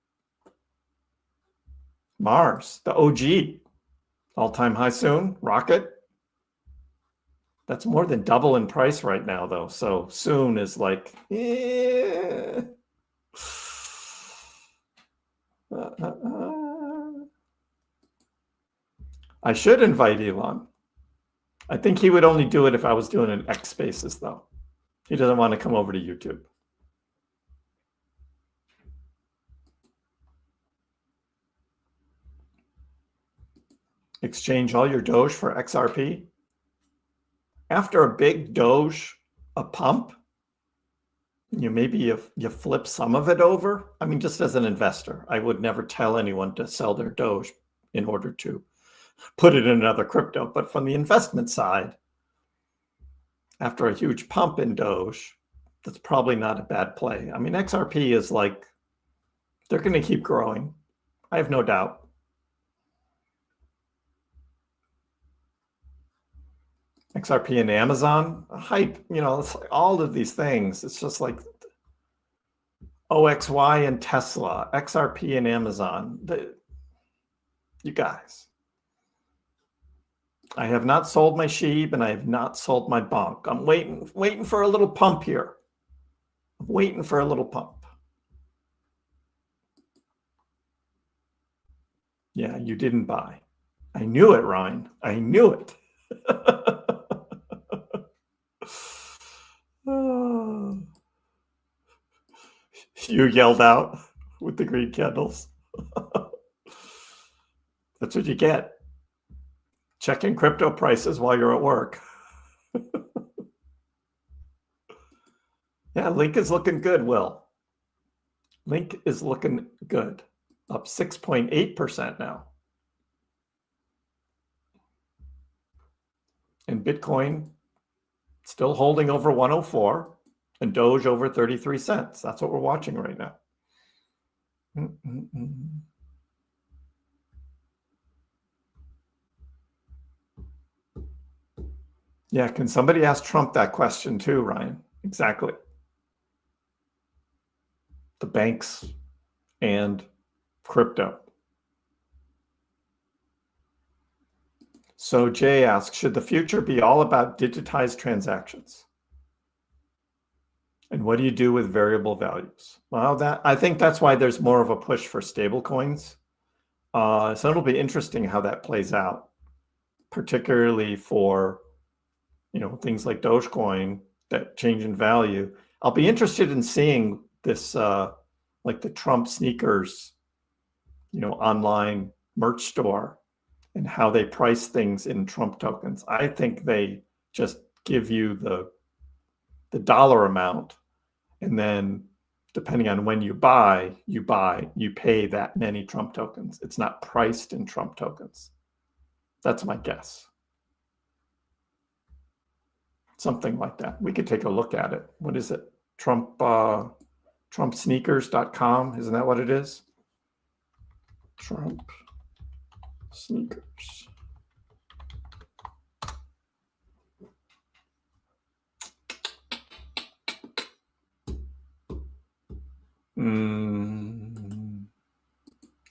Mars, the OG. All-time high soon. Rocket. That's more than double in price right now, though. So soon is like, yeah. I should invite Elon. I think he would only do it if I was doing an X Spaces, though. He doesn't want to come over to YouTube. Exchange all your Doge for XRP. After a big Doge, a pump, maybe you flip some of it over. I mean, just as an investor, I would never tell anyone to sell their Doge in order to put it in another crypto. But from the investment side, after a huge pump in Doge, that's probably not a bad play. I mean, XRP is like, they're going to keep growing. I have no doubt. XRP and Amazon, hype, it's like all of these things. It's just like OXY and Tesla, XRP and Amazon. You guys. I have not sold my SHIB and I have not sold my bonk. I'm waiting for a little pump here. I'm waiting for a little pump. Yeah, you didn't buy. I knew it, Ryan. I knew it. You yelled out with the green candles. That's what you get. Checking crypto prices while you're at work. Yeah, Link is looking good, Will. Link is looking good. up 6.8% now. And Bitcoin still holding over 104 and Doge over 33 cents. That's what we're watching right now. Yeah, can somebody ask Trump that question too, Ryan? Exactly. The banks and crypto. So Jay asks, should the future be all about digitized transactions? And what do you do with variable values? Well, I think that's why there's more of a push for stable coins. So it'll be interesting how that plays out, particularly for things like Dogecoin that change in value. I'll be interested in seeing this, like the Trump sneakers, online merch store, and how they price things in Trump tokens. I think they just give you the dollar amount, and then depending on when you pay that many Trump tokens. It's not priced in Trump tokens. That's my guess. Something like that. We could take a look at it. What is it? Trumpsneakers.com. Isn't that what it is? Trump sneakers.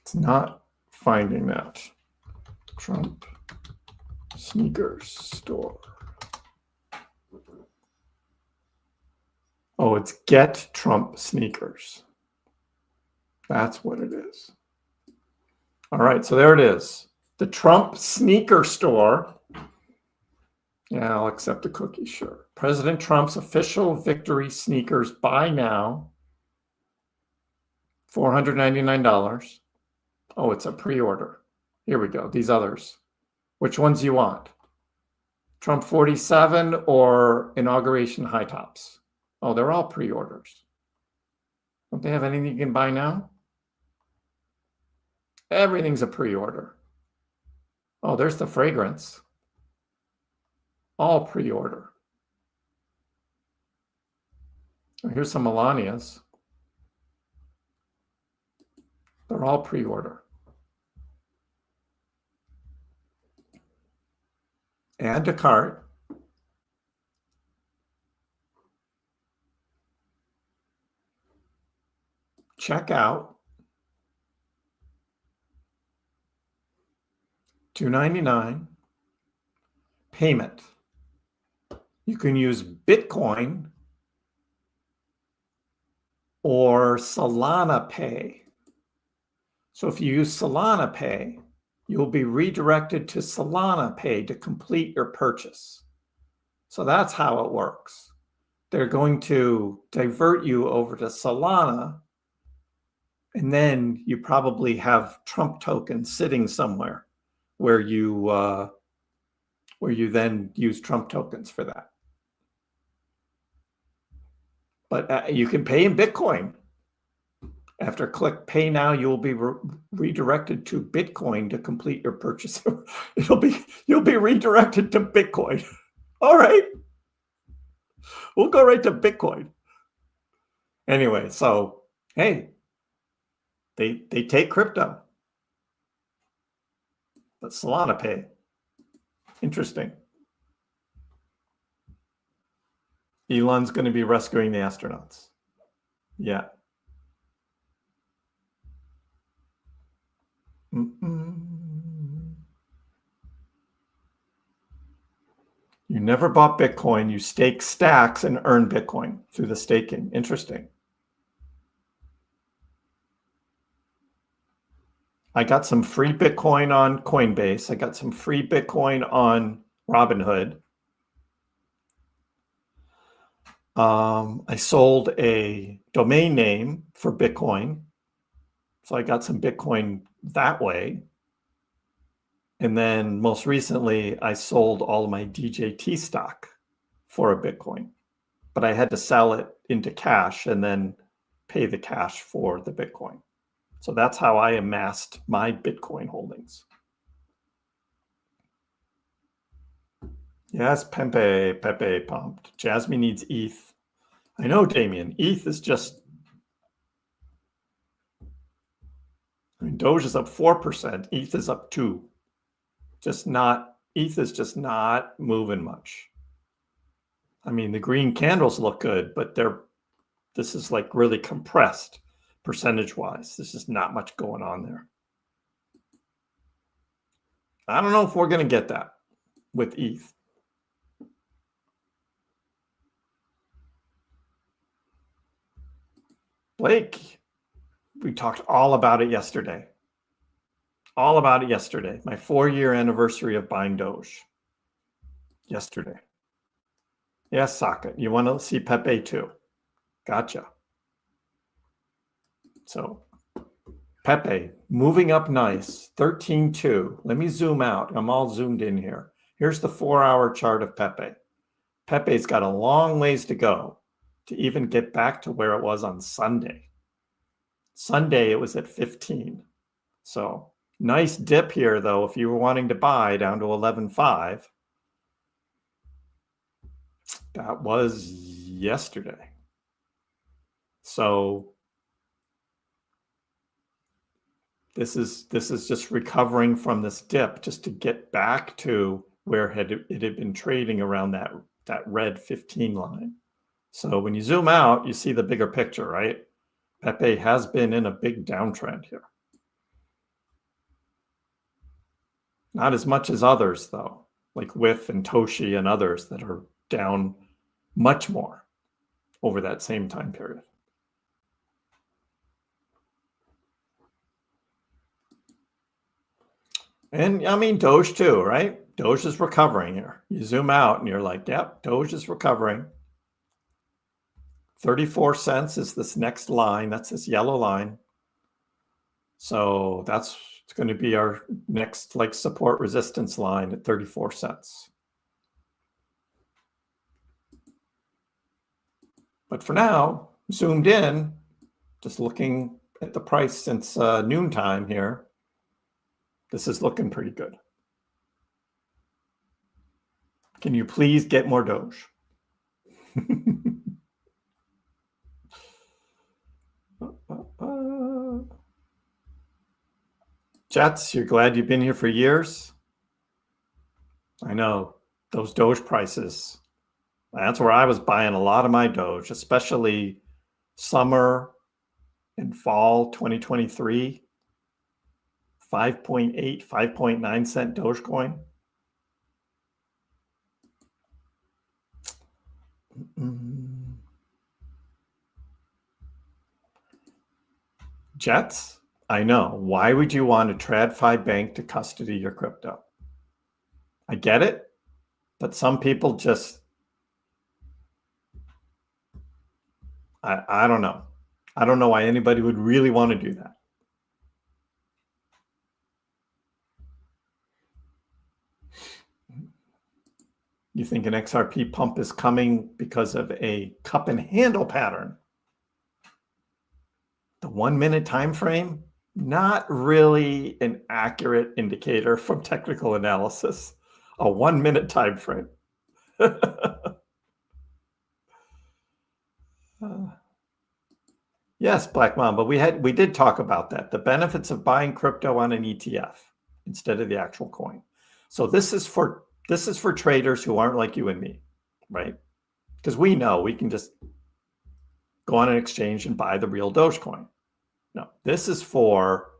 It's not finding that. Trump sneakers store. Oh, it's Get Trump Sneakers. That's what it is. All right, so there it is. The Trump sneaker store. Yeah, I'll accept the cookie, sure. President Trump's official victory sneakers. Buy now. $499. Oh, it's a pre-order. Here we go. These others. Which ones do you want? Trump 47 or inauguration high tops? Oh, they're all pre-orders. Don't they have anything you can buy now? Everything's a pre-order. Oh, there's the fragrance. All pre-order. Oh, here's some Melanias. They're all pre-order. Add to cart. Check out. $299. Payment. You can use Bitcoin or Solana Pay. So if you use Solana Pay, you'll be redirected to Solana Pay to complete your purchase. So that's how it works. They're going to divert you over to Solana, and then you probably have Trump tokens sitting somewhere where you then use Trump tokens for that. But you can pay in Bitcoin. After click pay now, you will be redirected to Bitcoin to complete your purchase. You'll be redirected to Bitcoin. All right. We'll go right to Bitcoin. Anyway, so hey, they take crypto. But Solana Pay. Interesting. Elon's going to be rescuing the astronauts. Yeah. You never bought Bitcoin. You stake stacks and earn Bitcoin through the staking. Interesting. I got some free Bitcoin on Coinbase. I got some free Bitcoin on Robinhood. I sold a domain name for Bitcoin. So I got some Bitcoin that way. And then most recently, I sold all of my DJT stock for a Bitcoin. But I had to sell it into cash and then pay the cash for the Bitcoin. So that's how I amassed my Bitcoin holdings. Yes, Pepe pumped. Jasmine needs ETH. I know, Damien. ETH is just, Doge is up 4%. ETH is up 2%. ETH is just not moving much. I mean, the green candles look good, but this is like really compressed percentage-wise. This is not much going on there. I don't know if we're going to get that with ETH. Blake, we talked all about it yesterday. All about it yesterday. My 4-year anniversary of buying Doge. Yesterday. Yes, Socket. You want to see Pepe too. Gotcha. So Pepe moving up nice. 13.2. Let me zoom out. I'm all zoomed in here. Here's the 4-hour chart of Pepe. Pepe's got a long ways to go to even get back to where it was on Sunday. Sunday, it was at 15. So nice dip here, though, if you were wanting to buy down to 11.5. That was yesterday. So this is just recovering from this dip just to get back to where it had been trading around that red 15 line. So when you zoom out, you see the bigger picture, right? Pepe has been in a big downtrend here. Not as much as others, though, like WIF and Toshi and others that are down much more over that same time period. And I mean, Doge too, right? Doge is recovering here. You zoom out and you're like, yep, Doge is recovering. 34 cents is this next line. That's this yellow line. So that's going to be our next like support resistance line at 34 cents. But for now, zoomed in, just looking at the price since noontime here, this is looking pretty good. Can you please get more Doge? Jets, you're glad you've been here for years? I know, those Doge prices. That's where I was buying a lot of my Doge, especially summer and fall 2023. 5.8, 5.9 cent Dogecoin. Jets, I know. Why would you want a TradFi bank to custody your crypto? I get it, but some people just, I don't know. I don't know why anybody would really want to do that. You think an XRP pump is coming because of a cup and handle pattern? The 1-minute time frame, not really an accurate indicator from technical analysis. A 1-minute time frame. Yes, Black Mamba, we did talk about that. The benefits of buying crypto on an ETF instead of the actual coin. So this is for traders who aren't like you and me, right? Because we know we can just go on an exchange and buy the real Dogecoin. No, this is for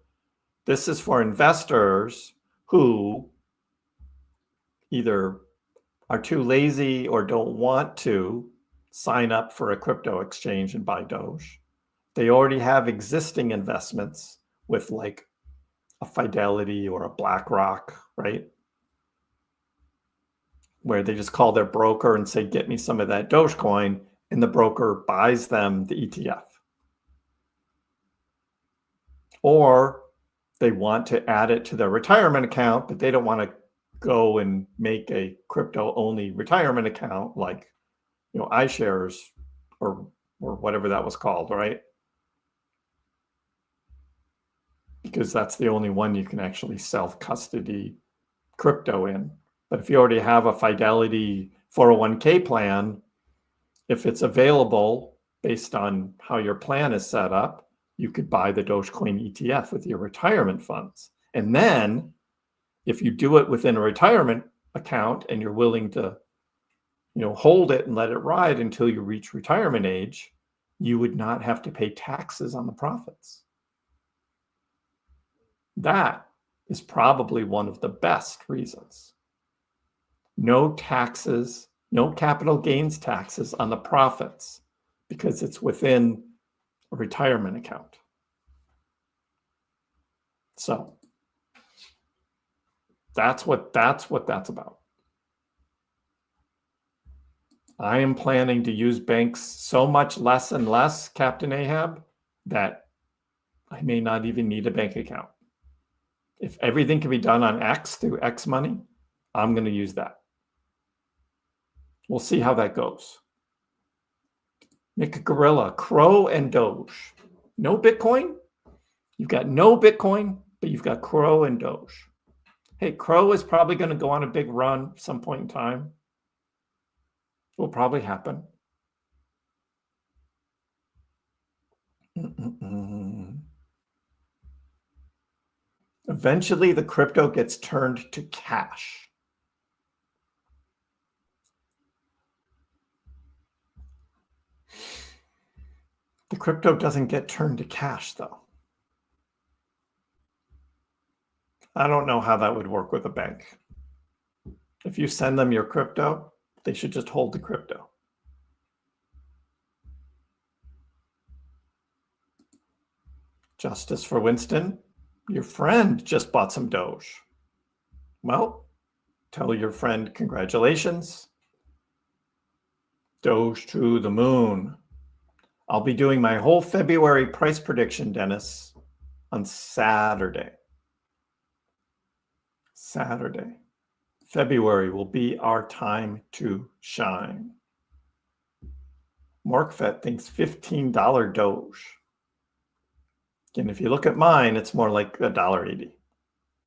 investors who either are too lazy or don't want to sign up for a crypto exchange and buy Doge. They already have existing investments with like a Fidelity or a BlackRock, right? Where they just call their broker and say, get me some of that Dogecoin, and the broker buys them the ETF. Or they want to add it to their retirement account, but they don't want to go and make a crypto-only retirement account like, iShares or whatever that was called, right? because that's the only one you can actually self-custody crypto in. But if you already have a Fidelity 401k plan, if it's available based on how your plan is set up, you could buy the Dogecoin ETF with your retirement funds. And then if you do it within a retirement account and you're willing to, hold it and let it ride until you reach retirement age, you would not have to pay taxes on the profits. That is probably one of the best reasons. No taxes, no capital gains taxes on the profits because it's within a retirement account. So that's what that's about. I am planning to use banks so much less and less, Captain Ahab, that I may not even need a bank account. If everything can be done on X through X money, I'm going to use that. We'll see how that goes. Make a gorilla, Crow and Doge. No Bitcoin? You've got no Bitcoin, but you've got Crow and Doge. Hey, Crow is probably going to go on a big run at some point in time. Will probably happen. Eventually, the crypto gets turned to cash. The crypto doesn't get turned to cash, though. I don't know how that would work with a bank. If you send them your crypto, they should just hold the crypto. Justice for Winston, your friend just bought some Doge. Well, tell your friend congratulations. Doge to the moon. I'll be doing my whole February price prediction, Dennis, on Saturday. February will be our time to shine. Markfet thinks $15 Doge. And if you look at mine, it's more like $1.80.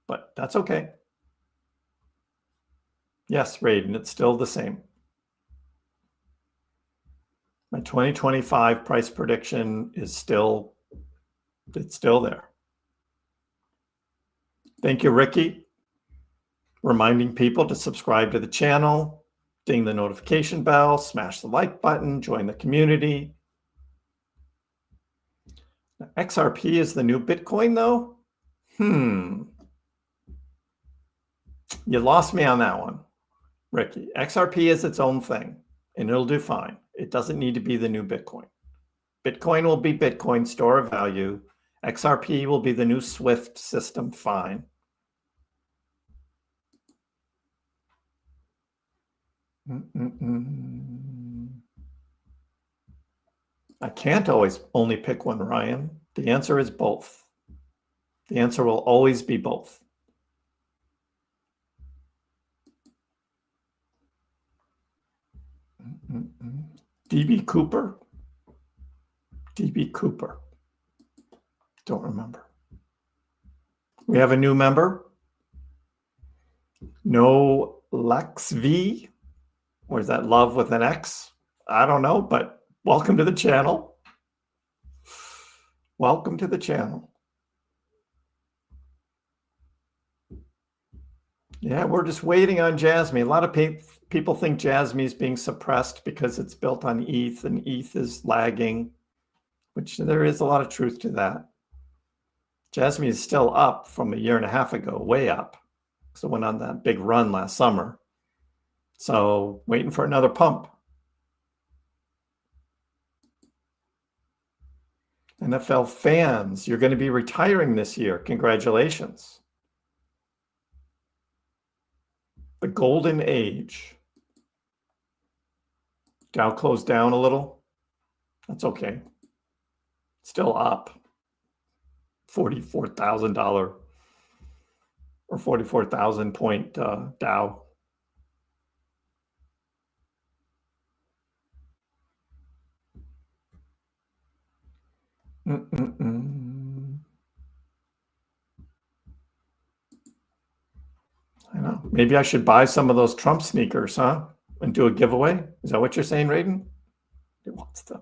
But that's okay. Yes, Raiden, it's still the same. My 2025 price prediction is still there. Thank you, Ricky. Reminding people to subscribe to the channel, ding the notification bell, smash the like button, join the community. Now, XRP is the new Bitcoin, though? You lost me on that one, Ricky. XRP is its own thing, and it'll do fine. It doesn't need to be the new Bitcoin. Bitcoin will be Bitcoin, store of value. XRP will be the new SWIFT system, fine. I can't always only pick one, Ryan. The answer is both. The answer will always be both. DB Cooper? DB Cooper. Don't remember. We have a new member. No Lex V. Or is that love with an X? I don't know, but welcome to the channel. Welcome to the channel. Yeah, we're just waiting on Jasmine. A lot of people think Jasmine is being suppressed because it's built on ETH and ETH is lagging, which there is a lot of truth to that. Jasmine is still up from a year and a half ago, way up. So it went on that big run last summer. So waiting for another pump. NFL fans, you're going to be retiring this year. Congratulations. The golden age. Dow closed down a little. That's okay. Still up. $44,000 or 44,000 point Dow. Maybe I should buy some of those Trump sneakers, huh? And do a giveaway? Is that what you're saying, Raiden? He wants them.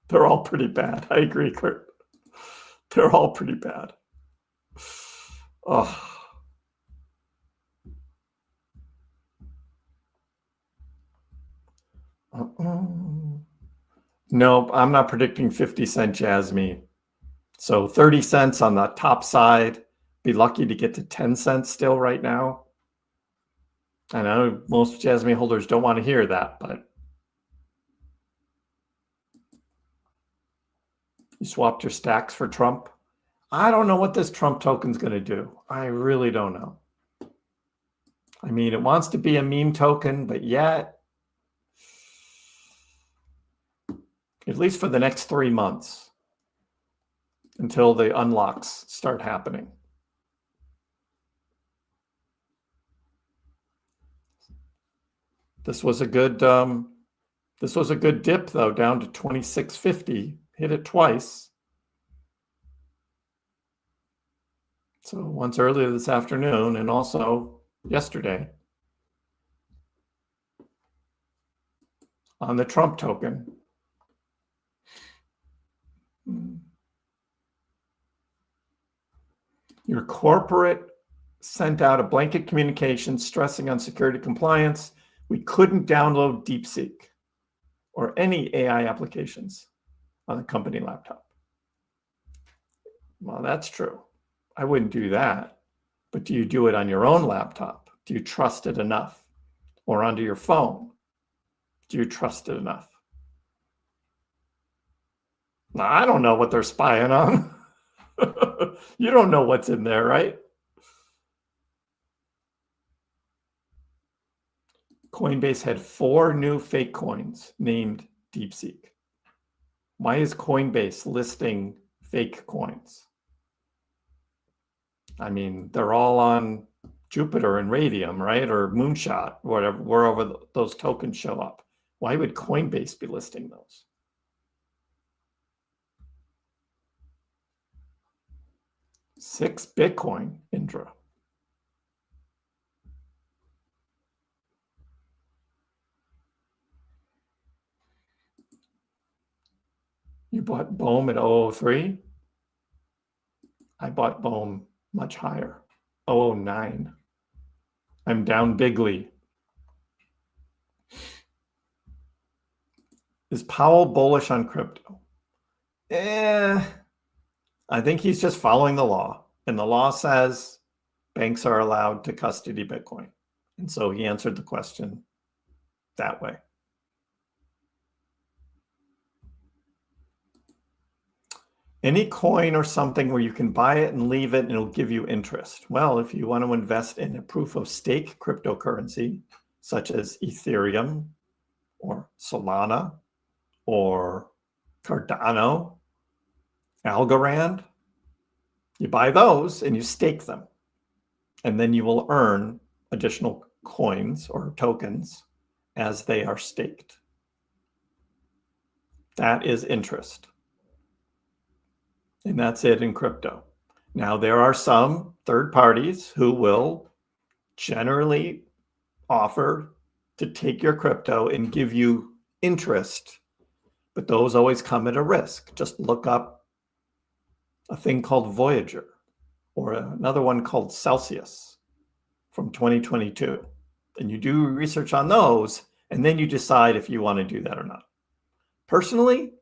They're all pretty bad. I agree, Kurt. They're all pretty bad. Oh. Nope, I'm not predicting 50-cent Jasmy. So 30 cents on the top side. Be lucky to get to 10 cents still right now. I know most Jasmy holders don't want to hear that, but you swapped your stacks for Trump. I don't know what this Trump token's going to do. I really don't know. I mean, it wants to be a meme token, but yet, at least for the next 3 months, until the unlocks start happening. This was a good dip though, down to 26.50. Hit it twice. So once earlier this afternoon and also yesterday on the Trump token. Your corporate sent out a blanket communication stressing on security compliance. We couldn't download DeepSeek or any AI applications on a company laptop. Well, that's true. I wouldn't do that. But do you do it on your own laptop? Do you trust it enough? Or onto your phone? Do you trust it enough? Now, I don't know what they're spying on. You don't know what's in there, right? Coinbase had 4 new fake coins named DeepSeek. Why is Coinbase listing fake coins? I mean, they're all on Jupiter and Radium, right? Or Moonshot, whatever, wherever those tokens show up. Why would Coinbase be listing those? $6 Bitcoin, Indra. You bought Bohm at 003? I bought Bohm much higher, 009. I'm down bigly. Is Powell bullish on crypto? I think he's just following the law. And the law says banks are allowed to custody Bitcoin. And so he answered the question that way. Any coin or something where you can buy it and leave it and it'll give you interest. Well, if you want to invest in a proof of stake cryptocurrency, such as Ethereum or Solana or Cardano, Algorand, you buy those and you stake them. And then you will earn additional coins or tokens as they are staked. That is interest. And that's it in crypto. Now, there are some third parties who will generally offer to take your crypto and give you interest, but those always come at a risk. Just look up a thing called Voyager or another one called Celsius from 2022. And you do research on those, and then you decide if you want to do that or not. Personally,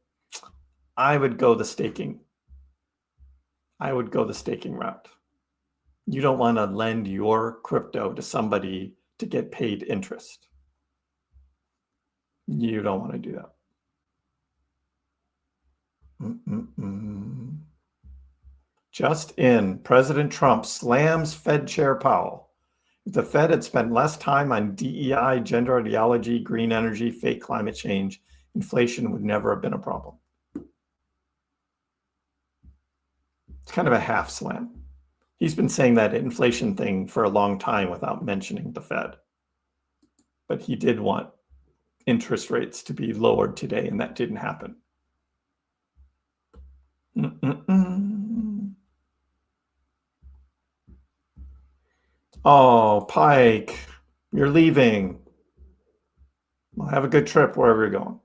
I would go the staking route. You don't want to lend your crypto to somebody to get paid interest. You don't want to do that. Just in, President Trump slams Fed Chair Powell. If the Fed had spent less time on DEI, gender ideology, green energy, fake climate change, inflation would never have been a problem. It's kind of a half slam. He's been saying that inflation thing for a long time without mentioning the Fed. But he did want interest rates to be lowered today, and that didn't happen. Oh, Pike, you're leaving. Well, have a good trip wherever you're going.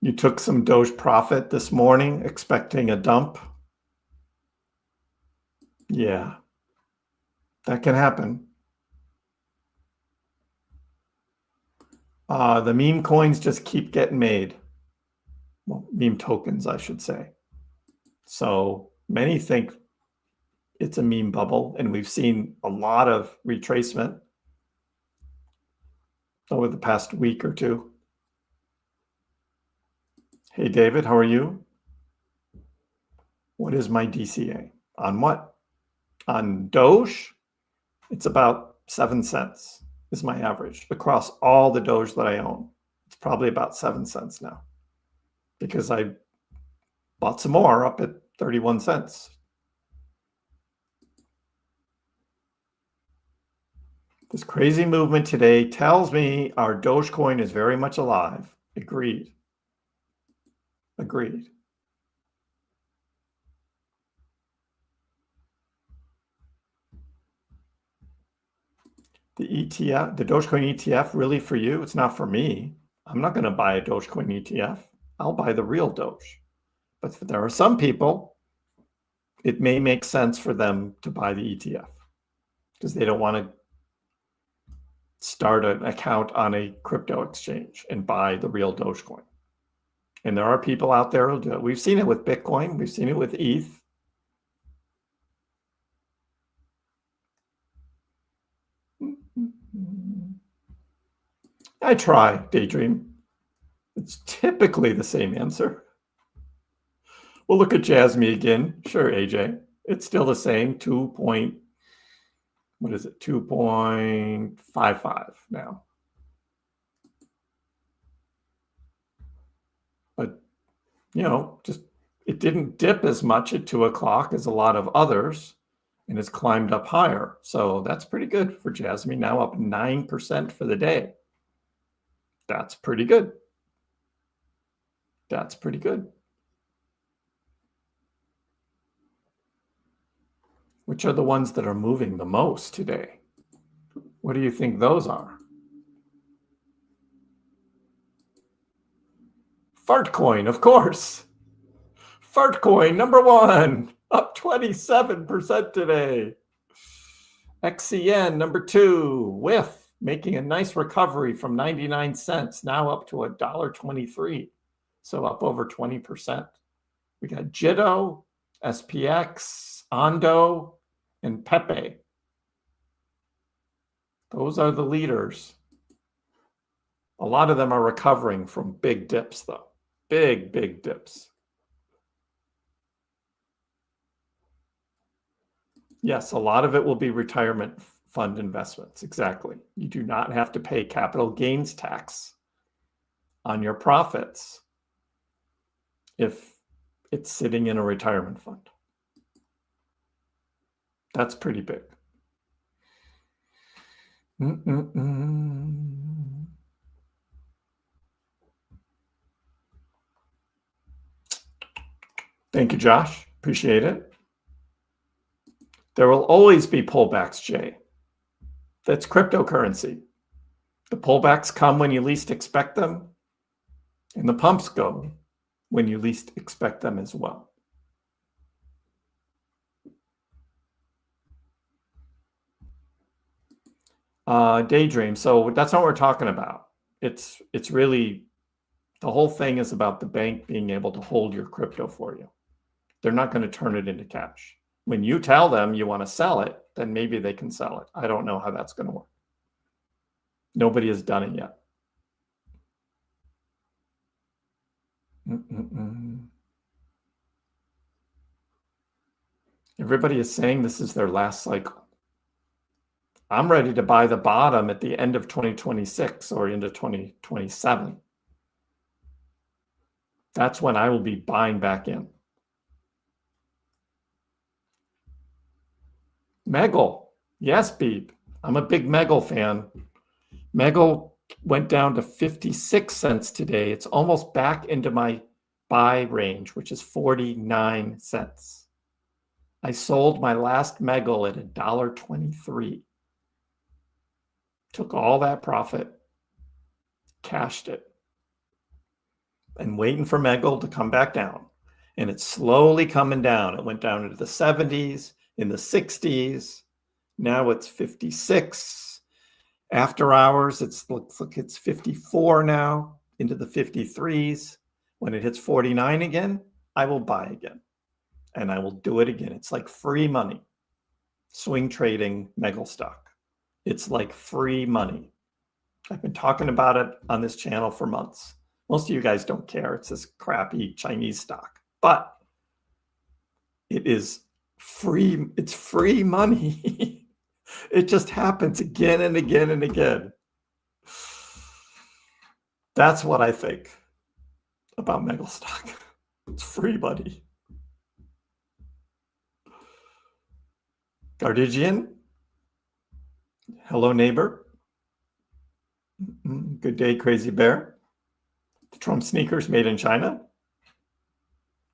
You took some Doge profit this morning, expecting a dump. Yeah, that can happen. The meme coins just keep getting made. Well, meme tokens, I should say. So many think it's a meme bubble, and we've seen a lot of retracement over the past week or two. Hey, David, how are you? What is my DCA? On what? On Doge? It's about 7 cents is my average across all the Doge that I own. It's probably about 7 cents now because I bought some more up at 31 cents. This crazy movement today tells me our Dogecoin is very much alive. Agreed. Agreed. The ETF, the Dogecoin ETF, really for you? It's not for me. I'm not going to buy a Dogecoin ETF. I'll buy the real Doge. But there are some people, it may make sense for them to buy the ETF because they don't want to start an account on a crypto exchange and buy the real Dogecoin. And there are people out there who do it. We've seen it with Bitcoin. We've seen it with ETH. I try, Daydream. It's typically the same answer. We'll look at Jasmine again. Sure, AJ. It's still the same, 2.55 now. But, you know, just it didn't dip as much at 2 o'clock as a lot of others, and it's climbed up higher. So that's pretty good for Jasmine, now up 9% for the day. That's pretty good. That's pretty good. Which are the ones that are moving the most today? What do you think those are? Fartcoin, of course. Fartcoin, number one, up 27% today. XCN, number two, WIF, making a nice recovery from 99 cents, now up to $1.23. So up over 20%. We got Jitto, SPX, Ondo, and Pepe. Those are the leaders. A lot of them are recovering from big dips, though. Big dips. Yes, a lot of it will be retirement fund investments. Exactly. You do not have to pay capital gains tax on your profits if it's sitting in a retirement fund. That's pretty big. Thank you, Josh. Appreciate it. There will always be pullbacks, Jay. That's cryptocurrency. The pullbacks come when you least expect them, and the pumps go when you least expect them as well. Daydream. So that's not what we're talking about. It's really, the whole thing is about the bank being able to hold your crypto for you. They're not going to turn it into cash. When you tell them you want to sell it, then maybe they can sell it. I don't know how that's going to work. Nobody has done it yet. Everybody is saying this is their last cycle. I'm ready to buy the bottom at the end of 2026 or into 2027. That's when I will be buying back in. Megal. Yes, Beep. I'm a big Megal fan. Megal went down to 56 cents today. It's almost back into my buy range, which is 49 cents. I sold my last Meggle at $1.23. Took all that profit, cashed it, and waiting for Meggle to come back down. And it's slowly coming down. It went down into the 70s, in the 60s. Now it's 56. After hours, looks like it's 54 now, into the 53s. When it hits 49 again, I will buy again. And I will do it again. It's like free money. Swing trading Meggle stock. It's like free money. I've been talking about it on this channel for months. Most of you guys don't care. It's this crappy Chinese stock. But it is free. It's free money. It just happens again and again and again. That's what I think about Meggle stock. It's free money. Gardigian. Hello, neighbor. Good day, Crazy Bear. The Trump sneakers made in China?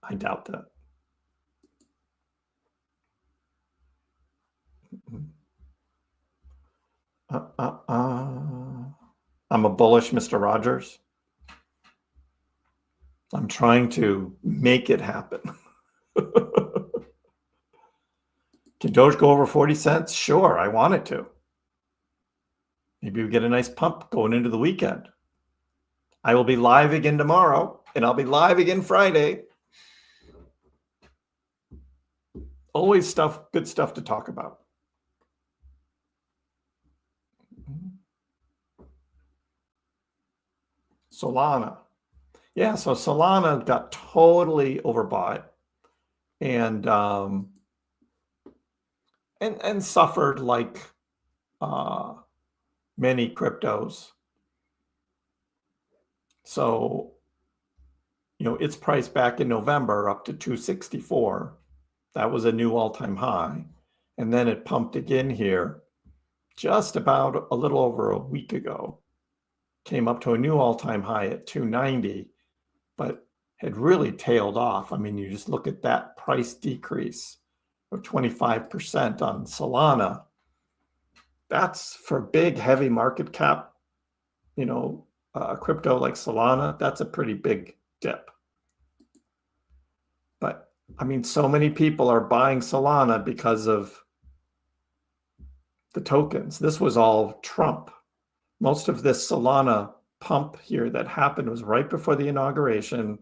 I doubt that. I'm a bullish Mr. Rogers. I'm trying to make it happen. Can Doge go over 40 cents? Sure, I want it to. Maybe we get a nice pump going into the weekend. I will be live again tomorrow, and I'll be live again Friday. Always good stuff to talk about. Solana. Yeah, so Solana got totally overbought and suffered like many cryptos. So, its price back in November up to 264. That was a new all-time high. And then it pumped again here just about a little over a week ago. Came up to a new all-time high at 290, but had really tailed off. I mean, you just look at that price decrease of 25% on Solana. That's for big, heavy market cap, crypto like Solana. That's a pretty big dip. But I mean, so many people are buying Solana because of the tokens. This was all Trump. Most of this Solana pump here that happened was right before the inauguration.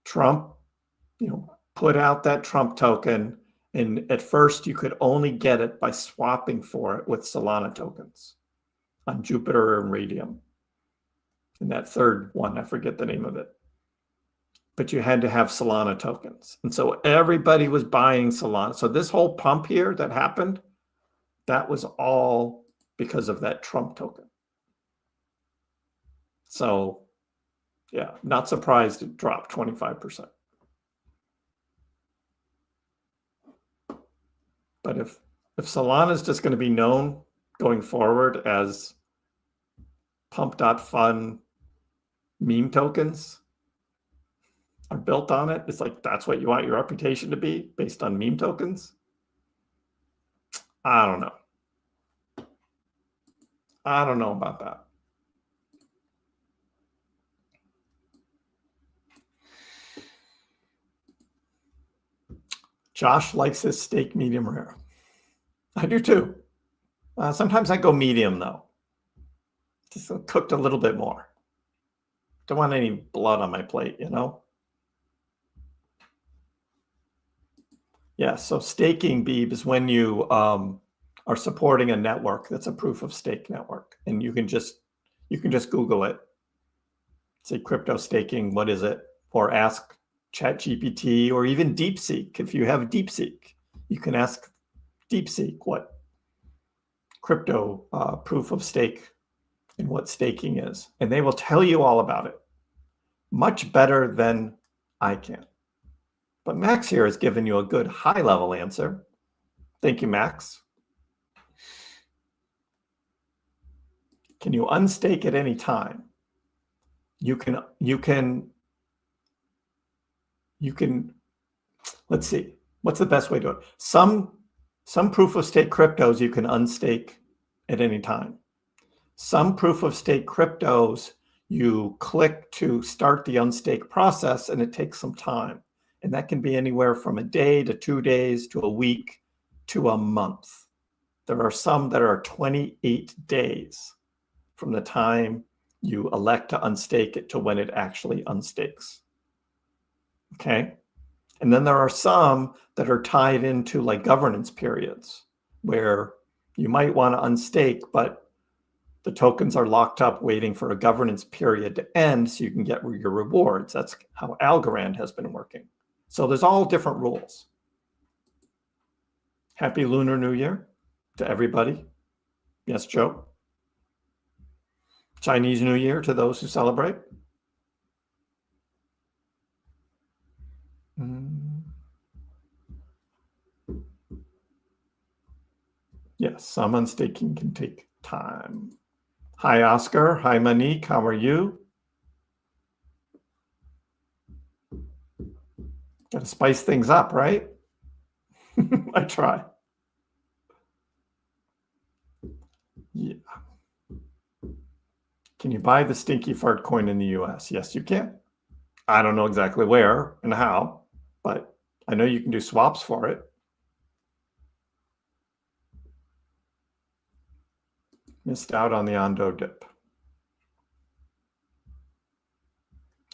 Trump, put out that Trump token. And at first, you could only get it by swapping for it with Solana tokens on Jupiter and Radium. And that third one, I forget the name of it. But you had to have Solana tokens. And so everybody was buying Solana. So this whole pump here that happened, that was all because of that Trump token. So, yeah, not surprised it dropped 25%. But if Solana is just going to be known going forward as pump.fun meme tokens are built on it, it's like that's what you want your reputation to be based on meme tokens. I don't know. I don't know about that. Josh likes his steak medium rare. I do too. Sometimes I go medium though. Just cooked a little bit more. Don't want any blood on my plate, Yeah, so staking, Beeb, is when you are supporting a network that's a proof of stake network. And you can just Google it. Say crypto staking, what is it? Or ask ChatGPT or even DeepSeek. If you have DeepSeek, you can ask DeepSeek what crypto proof of stake and what staking is. And they will tell you all about it. Much better than I can. But Max here has given you a good high-level answer. Thank you, Max. Can you unstake at any time? You can, let's see, what's the best way to do it? Some proof of stake cryptos you can unstake at any time. Some proof of stake cryptos, you click to start the unstake process and it takes some time. And that can be anywhere from a day to 2 days to a week to a month. There are some that are 28 days from the time you elect to unstake it to when it actually unstakes. Okay. And then there are some that are tied into like governance periods where you might want to unstake, but the tokens are locked up waiting for a governance period to end so you can get your rewards. That's how Algorand has been working. So there's all different rules. Happy Lunar New Year to everybody. Yes, Joe. Chinese New Year to those who celebrate. Yes, some unstaking can take time. Hi, Oscar. Hi, Monique. How are you? Got to spice things up, right? I try. Yeah. Can you buy the stinky fart coin in the US? Yes, you can. I don't know exactly where and how, but I know you can do swaps for it. Missed out on the Ondo dip.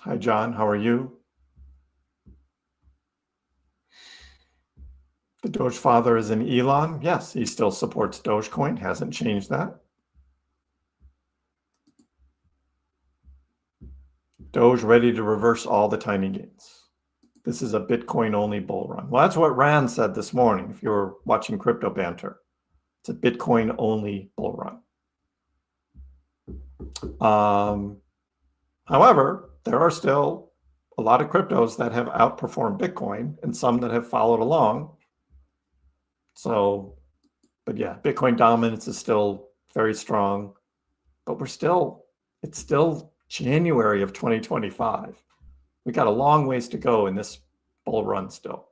Hi, John. How are you? The Doge father is an Elon. Yes, he still supports Dogecoin. Hasn't changed that. Doge ready to reverse all the tiny gains. This is a Bitcoin only bull run. Well, that's what Rand said this morning. If you were watching Crypto Banter, it's a Bitcoin only bull run. However, there are still a lot of cryptos that have outperformed Bitcoin and some that have followed along. So, but yeah, Bitcoin dominance is still very strong, but it's still January of 2025. We got a long ways to go in this bull run still.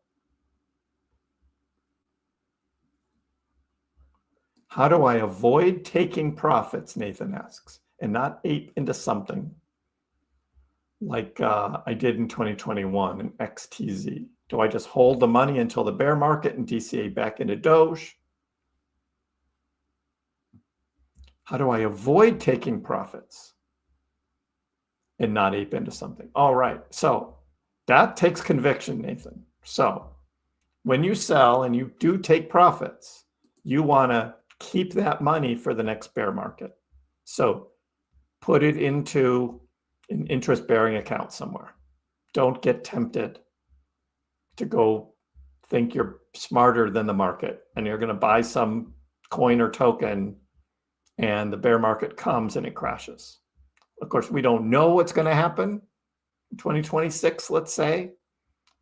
How do I avoid taking profits, Nathan asks, and not ape into something like I did in 2021 in XTZ? Do I just hold the money until the bear market and DCA back into Doge? How do I avoid taking profits and not ape into something? All right, so that takes conviction, Nathan. So when you sell and you do take profits, you want to keep that money for the next bear market. So put it into an interest-bearing account somewhere. Don't get tempted to go think you're smarter than the market and you're going to buy some coin or token and the bear market comes and it crashes. Of course, we don't know what's going to happen in 2026, let's say.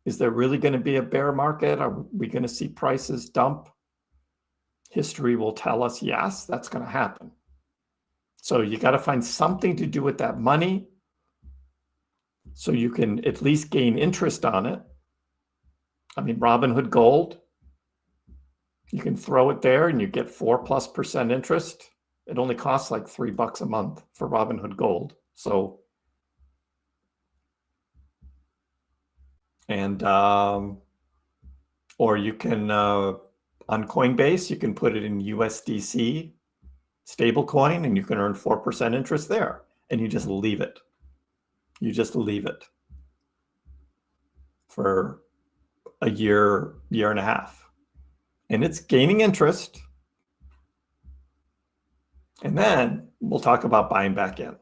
Is there really going to be a bear market? Are we going to see prices dump? History will tell us, yes, that's going to happen. So you got to find something to do with that money so you can at least gain interest on it. I mean, Robinhood Gold, you can throw it there and you get 4+% interest. It only costs like $3 a month for Robinhood Gold. So, and, or you can, on Coinbase, you can put it in USDC stablecoin and you can earn 4% interest there and you just leave it. You just leave it for a year, year and a half. And it's gaining interest. And then we'll talk about buying back in.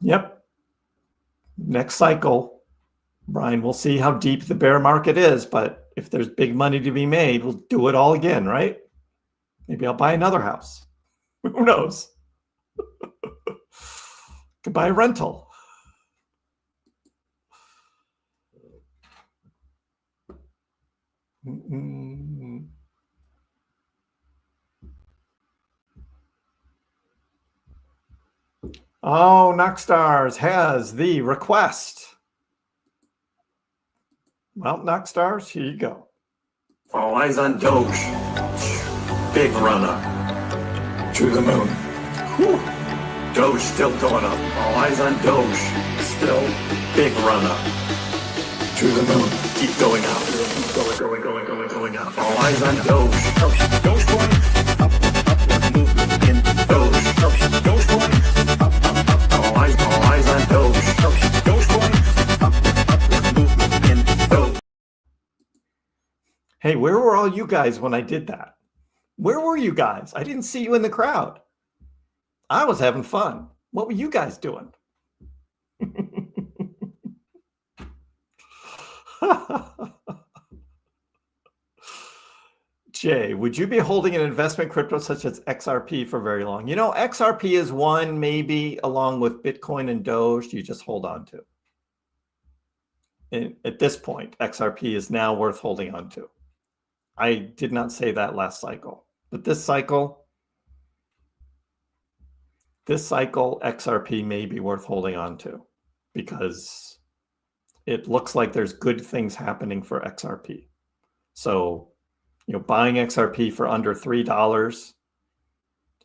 Yep. Next cycle, Brian, we'll see how deep the bear market is, but if there's big money to be made, we'll do it all again, right? Maybe I'll buy another house. Who knows? Could buy a rental. Oh, Knockstars has the request. Well, Knockstars, here you go. All eyes on Doge. Big run up to the moon. Whew. Doge still going up. All eyes on Doge. Still big run up to the moon. Keep going up. Going up. All eyes on Doge. Dogecoin. Upward movement in Doge. Dogecoin. Up. All eyes on Doge. Dogecoin. Upward movement in Doge. Hey, where were all you guys when I did that? Where were you guys? I didn't see you in the crowd. I was having fun. What were you guys doing? Jay, would you be holding an investment crypto such as XRP for very long? You know, XRP is one maybe along with Bitcoin and Doge you just hold on to. And at this point, XRP is now worth holding on to. I did not say that last cycle, but this cycle, XRP may be worth holding on to because it looks like there's good things happening for XRP. So, you know, buying XRP for under $3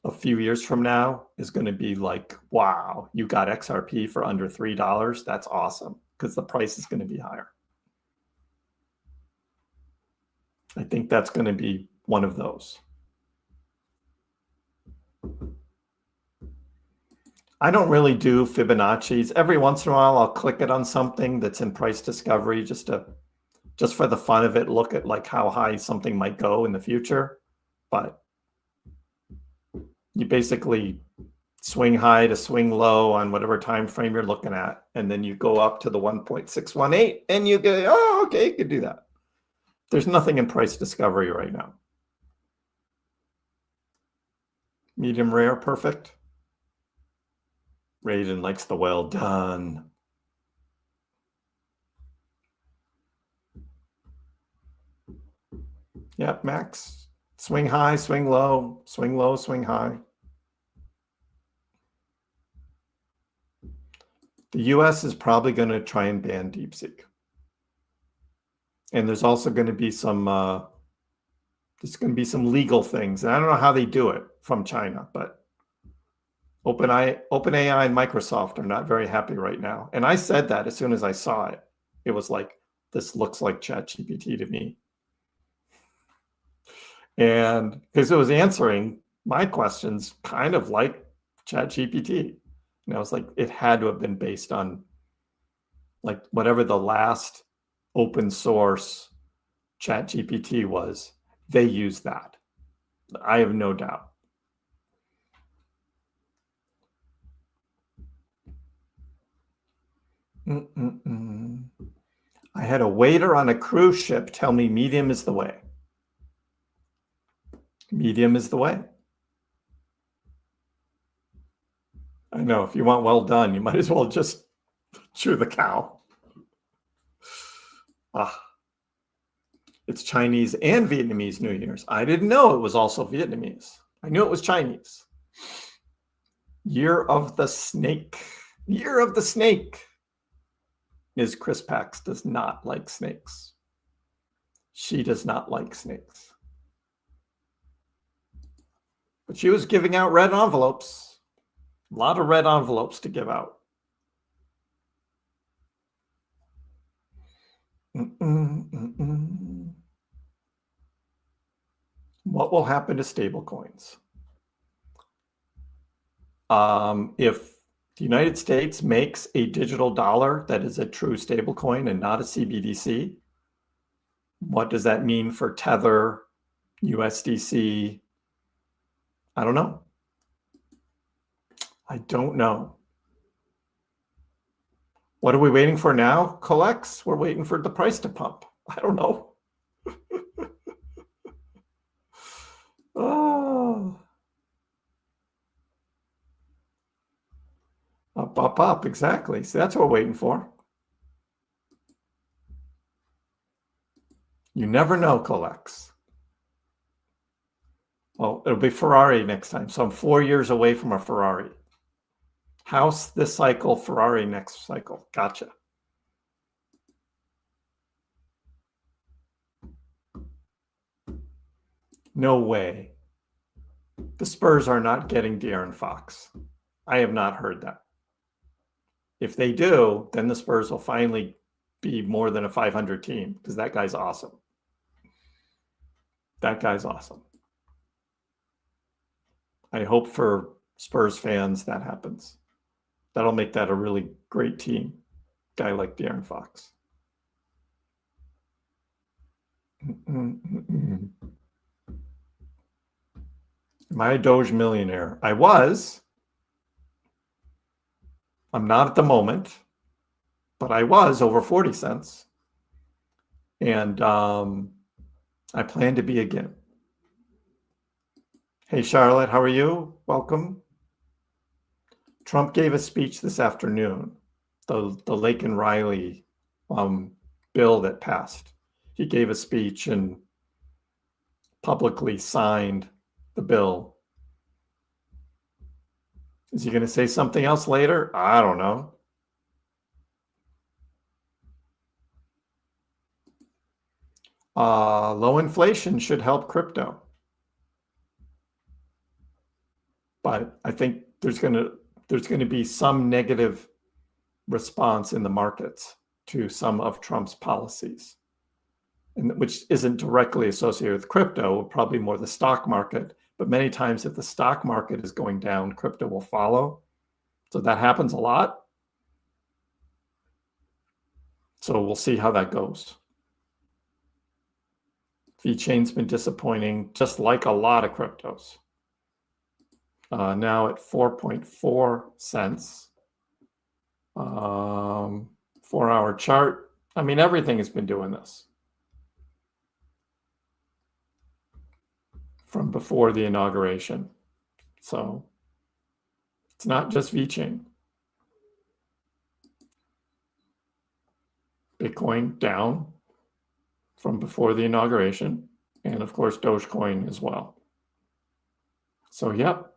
a few years from now is going to be like, wow, you got XRP for under $3. That's awesome because the price is going to be higher. I think that's going to be one of those. I don't really do Fibonacci's. Every once in a while, I'll click it on something that's in price discovery just for the fun of it, look at like how high something might go in the future. But you basically swing high to swing low on whatever time frame you're looking at, and then you go up to the 1.618, and you go, oh, okay, you could do that. There's nothing in price discovery right now. Medium rare, perfect. Raiden likes the well done. Yep, Max. Swing high, swing low, swing high. The US is probably going to try and ban DeepSeek. And there's also going to be some legal things. And I don't know how they do it from China, but OpenAI and Microsoft are not very happy right now. And I said that as soon as I saw it. It was like, this looks like ChatGPT to me. And because it was answering my questions kind of like ChatGPT. And I was like, it had to have been based on like whatever the last open source ChatGPT was. They used that. I have no doubt. I had a waiter on a cruise ship tell me medium is the way. Medium is the way. I know, if you want well done, you might as well just chew the cow. It's Chinese and Vietnamese New Year's. I didn't know it was also Vietnamese. I knew it was Chinese. Year of the Snake. Year of the Snake. Ms. KrissPax does not like snakes. She does not like snakes. But she was giving out red envelopes. A lot of red envelopes to give out. What will happen to stablecoins? If the United States makes a digital dollar that is a true stablecoin and not a CBDC, what does that mean for Tether, USDC? I don't know. I don't know. What are we waiting for now, Colex? We're waiting for the price to pump. I don't know. Oh. Up, exactly. So that's what we're waiting for. You never know, Colex. Well, it'll be Ferrari next time. So I'm 4 years away from a Ferrari. House this cycle, Ferrari next cycle. Gotcha. No way. The Spurs are not getting De'Aaron Fox. I have not heard that. If they do, then the Spurs will finally be more than a 500 team because that guy's awesome. That guy's awesome. I hope for Spurs fans that happens. That'll make that a really great team. Guy like De'Aaron Fox. Am I a Doge millionaire? I was. I'm not at the moment, but I was over 40 cents. And I plan to be again. Hey, Charlotte, how are you? Welcome. Trump gave a speech this afternoon, the Lake and Riley bill that passed. He gave a speech and publicly signed the bill. Is he going to say something else later? I don't know. Low inflation should help crypto. But I think there's going to be some negative response in the markets to some of Trump's policies, and which isn't directly associated with crypto, probably more the stock market. But many times if the stock market is going down, crypto will follow. So that happens a lot. So we'll see how that goes. VeChain's been disappointing, just like a lot of cryptos. Now at 4.4 cents. 4-hour chart. I mean, everything has been doing this from before the inauguration. So it's not just VeChain. Bitcoin down from before the inauguration, and of course Dogecoin as well. So yep.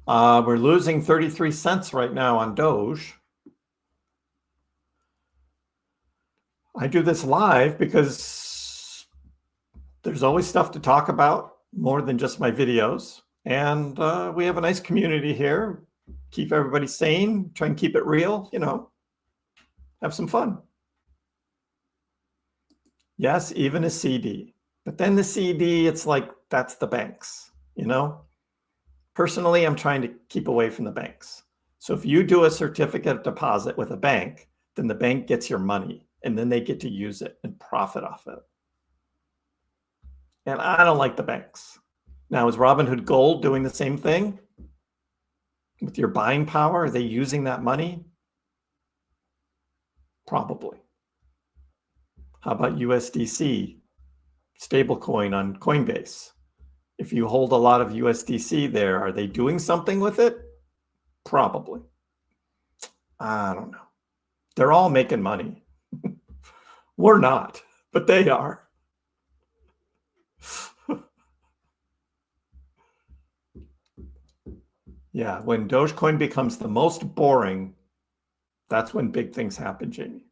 We're losing 33 cents right now on Doge. I do this live because there's always stuff to talk about, more than just my videos. And we have a nice community here. Keep everybody sane, try and keep it real, you know, have some fun. Yes, even a CD. But then the CD, it's like, that's the banks, you know? Personally, I'm trying to keep away from the banks. So if you do a certificate deposit with a bank, then the bank gets your money and then they get to use it and profit off it. And I don't like the banks. Now, is Robinhood Gold doing the same thing? With your buying power, are they using that money? Probably. How about USDC, stablecoin on Coinbase? If you hold a lot of USDC there, are they doing something with it? Probably. I don't know. They're all making money. We're not, but they are. Yeah, when Dogecoin becomes the most boring, that's when big things happen, Jamie.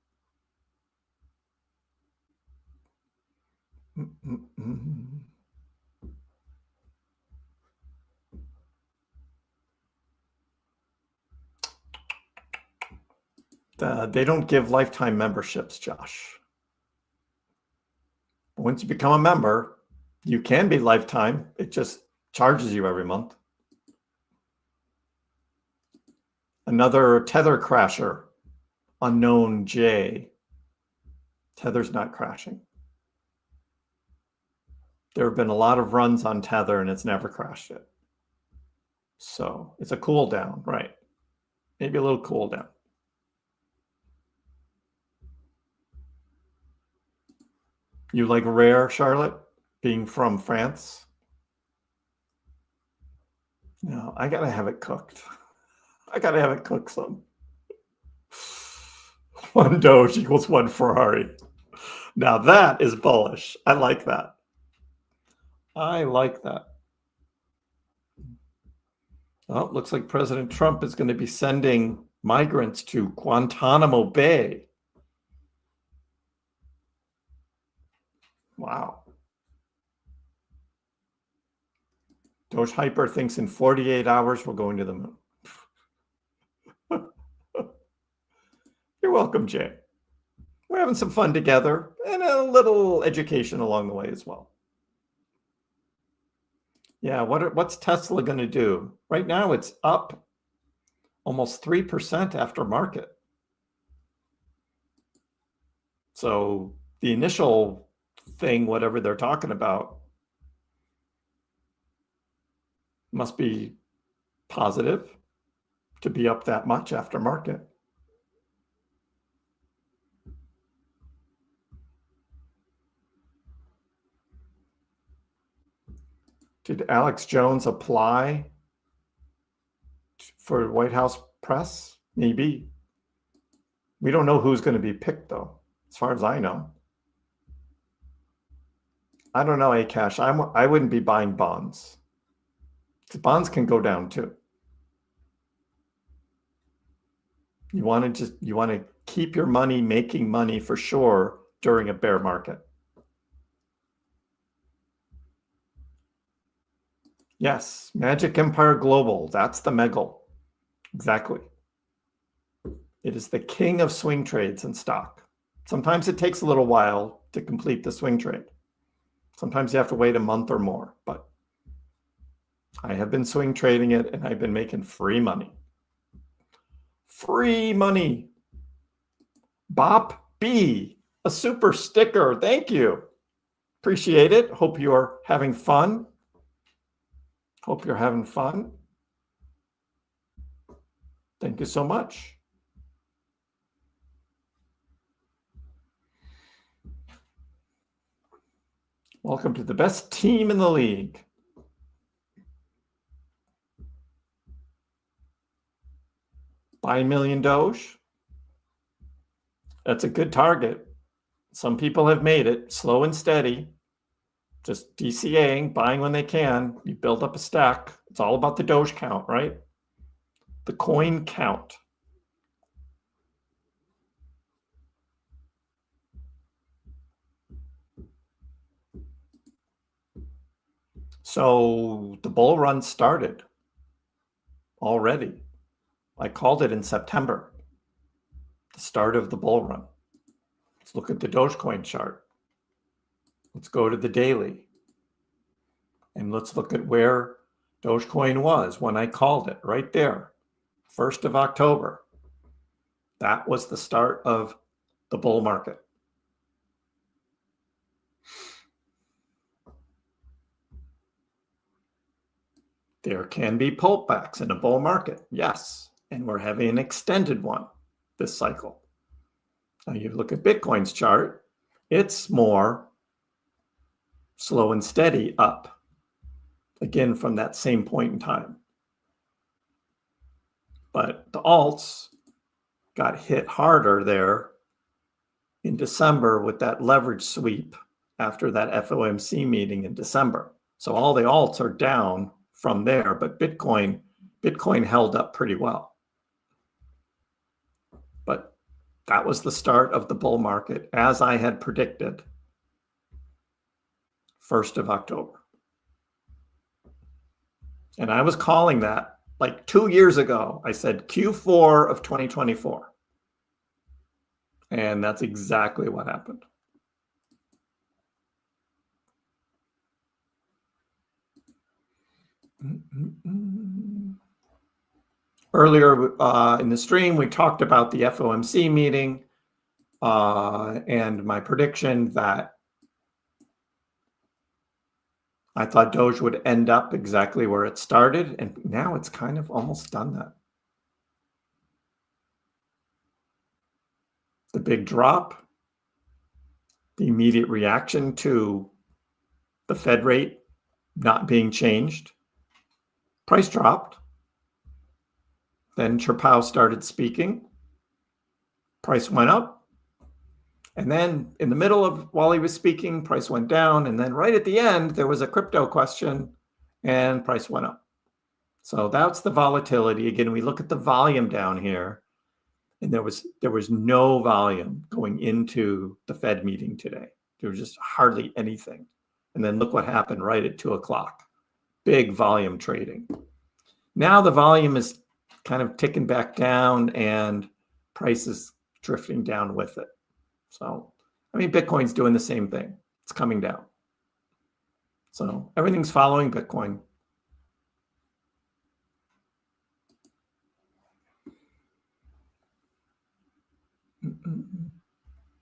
They don't give lifetime memberships, Josh. Once you become a member, you can be lifetime. It just charges you every month. Another Tether crasher, unknown J. Tether's not crashing. There have been a lot of runs on Tether and it's never crashed it. So it's a cool down, right? Maybe a little cool down. You like rare, Charlotte, being from France? No, I gotta have it cooked. I gotta have it cooked some. 1 Doge equals 1 Ferrari. Now that is bullish. I like that. I like that. Oh, looks like President Trump is going to be sending migrants to Guantanamo Bay. Wow. Doge Hyper thinks in 48 hours we're going to the moon. You're welcome, Jay. We're having some fun together and a little education along the way as well. Yeah, what's Tesla going to do? Right now it's up almost 3% after market. So the initial thing, whatever they're talking about, must be positive to be up that much after market. Did Alex Jones apply for White House press? Maybe. We don't know who's going to be picked, though, as far as I know. I don't know, Akash. I wouldn't be buying bonds. Because bonds can go down too. You want to keep your money making money for sure during a bear market. Yes, Magic Empire Global. That's the Megal. Exactly. It is the king of swing trades in stock. Sometimes it takes a little while to complete the swing trade. Sometimes you have to wait a month or more, but I have been swing trading it and I've been making free money. Free money. Bop B, a super sticker. Thank you. Appreciate it. Hope you're having fun. Hope you're having fun. Thank you so much. Welcome to the best team in the league. Buy a million Doge. That's a good target. Some people have made it slow and steady. Just DCAing, buying when they can. You build up a stack. It's all about the Doge count, right? The coin count. So the bull run started already. I called it in September, the start of the bull run. Let's look at the Dogecoin chart. Let's go to the daily. And let's look at where Dogecoin was when I called it, right there, 1st of October. That was the start of the bull market. There can be pullbacks in a bull market, yes. And we're having an extended one this cycle. Now you look at Bitcoin's chart, it's more slow and steady up, again, from that same point in time. But the alts got hit harder there in December with that leverage sweep after that FOMC meeting in December. So all the alts are down from there, but Bitcoin held up pretty well. But that was the start of the bull market, as I had predicted, 1st of October. And I was calling that like 2 years ago. I said Q4 of 2024. And that's exactly what happened. Earlier in the stream, we talked about the FOMC meeting and my prediction that I thought Doge would end up exactly where it started, and now it's kind of almost done that. The big drop, the immediate reaction to the Fed rate not being changed, price dropped. Then Chappelle started speaking, price went up. And then in the middle of while he was speaking, price went down. And then right at the end, there was a crypto question and price went up. So that's the volatility. Again, we look at the volume down here, and there was no volume going into the Fed meeting today. There was just hardly anything. And then look what happened right at 2 o'clock. Big volume trading. Now the volume is kind of ticking back down and price is drifting down with it. So, I mean, Bitcoin's doing the same thing. It's coming down. So everything's following Bitcoin.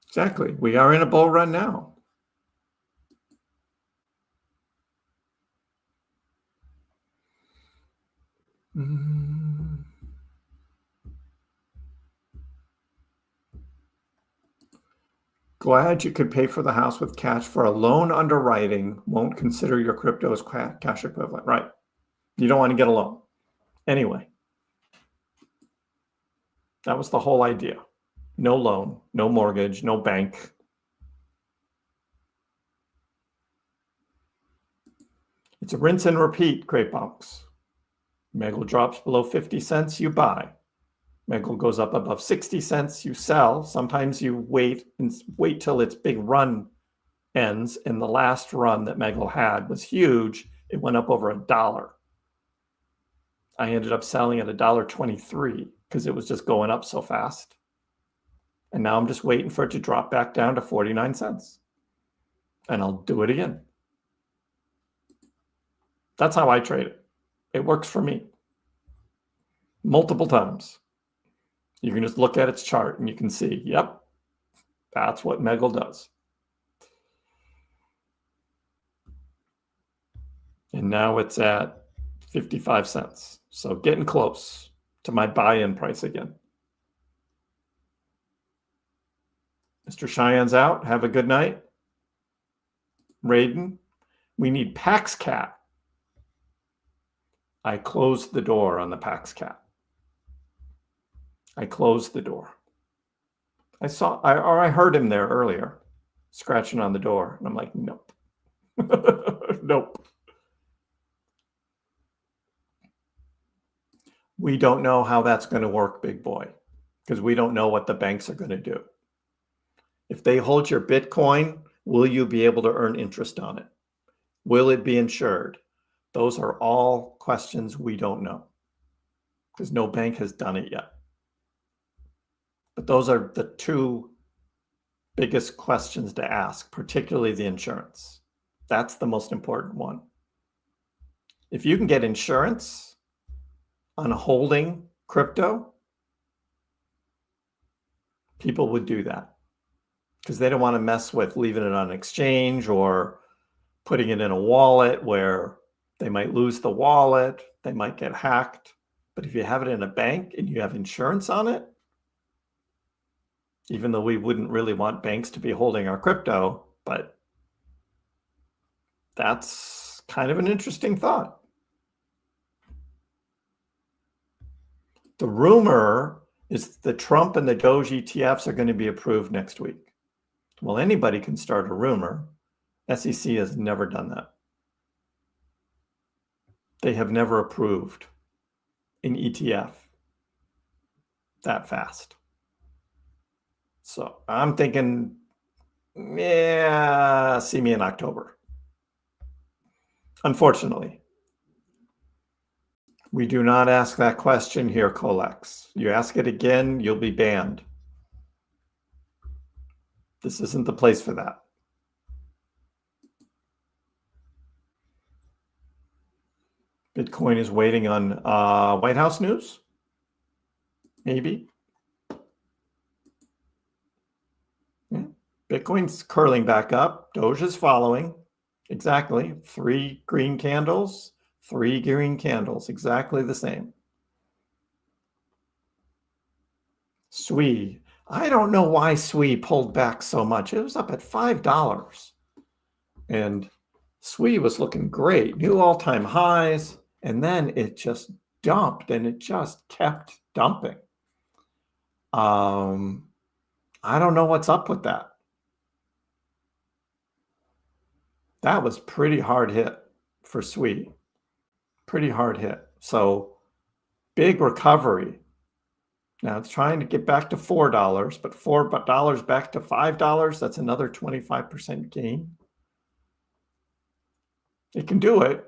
Exactly. We are in a bull run now. Glad you could pay for the house with cash for a loan underwriting. Won't consider your crypto as cash equivalent. Right. You don't want to get a loan. Anyway, that was the whole idea. No loan, no mortgage, no bank. It's a rinse and repeat, CripsPax. Megal drops below 50 cents, you buy. Megal goes up above 60 cents, you sell. Sometimes you wait till its big run ends. And the last run that Megal had was huge. It went up over $1. I ended up selling at $1.23 because it was just going up so fast. And now I'm just waiting for it to drop back down to 49 cents. And I'll do it again. That's how I trade it. It works for me. Multiple times. You can just look at its chart and you can see, yep, that's what Megal does. And now it's at 55 cents. So getting close to my buy-in price again. Mr. Cheyenne's out. Have a good night. Raiden, we need PaxCat. I closed the door on the PaxCat. I closed the door. I heard him there earlier, scratching on the door. And I'm like, nope. Nope. We don't know how that's going to work, big boy, because we don't know what the banks are going to do. If they hold your Bitcoin, will you be able to earn interest on it? Will it be insured? Those are all questions we don't know because no bank has done it yet. But those are the two biggest questions to ask, particularly the insurance. That's the most important one. If you can get insurance on holding crypto, people would do that because they don't want to mess with leaving it on an exchange or putting it in a wallet where they might lose the wallet, they might get hacked. But if you have it in a bank and you have insurance on it, even though we wouldn't really want banks to be holding our crypto, but that's kind of an interesting thought. The rumor is the Trump and the Doge ETFs are going to be approved next week. Well, anybody can start a rumor. SEC has never done that. They have never approved an ETF that fast. So I'm thinking, yeah, see me in October. Unfortunately, we do not ask that question here, Colex. You ask it again, you'll be banned. This isn't the place for that. Bitcoin is waiting on White House news? Maybe. Yeah. Bitcoin's curling back up. Doge is following. Exactly. 3 green candles, 3 green candles. Exactly the same. SWI. I don't know why SWI pulled back so much. It was up at $5. And SWI was looking great. New all-time highs. And then it just dumped and it just kept dumping. I don't know what's up with that. That was pretty hard hit for SWI. Pretty hard hit. So big recovery. Now it's trying to get back to $4, but $4 back to $5, that's another 25% gain. It can do it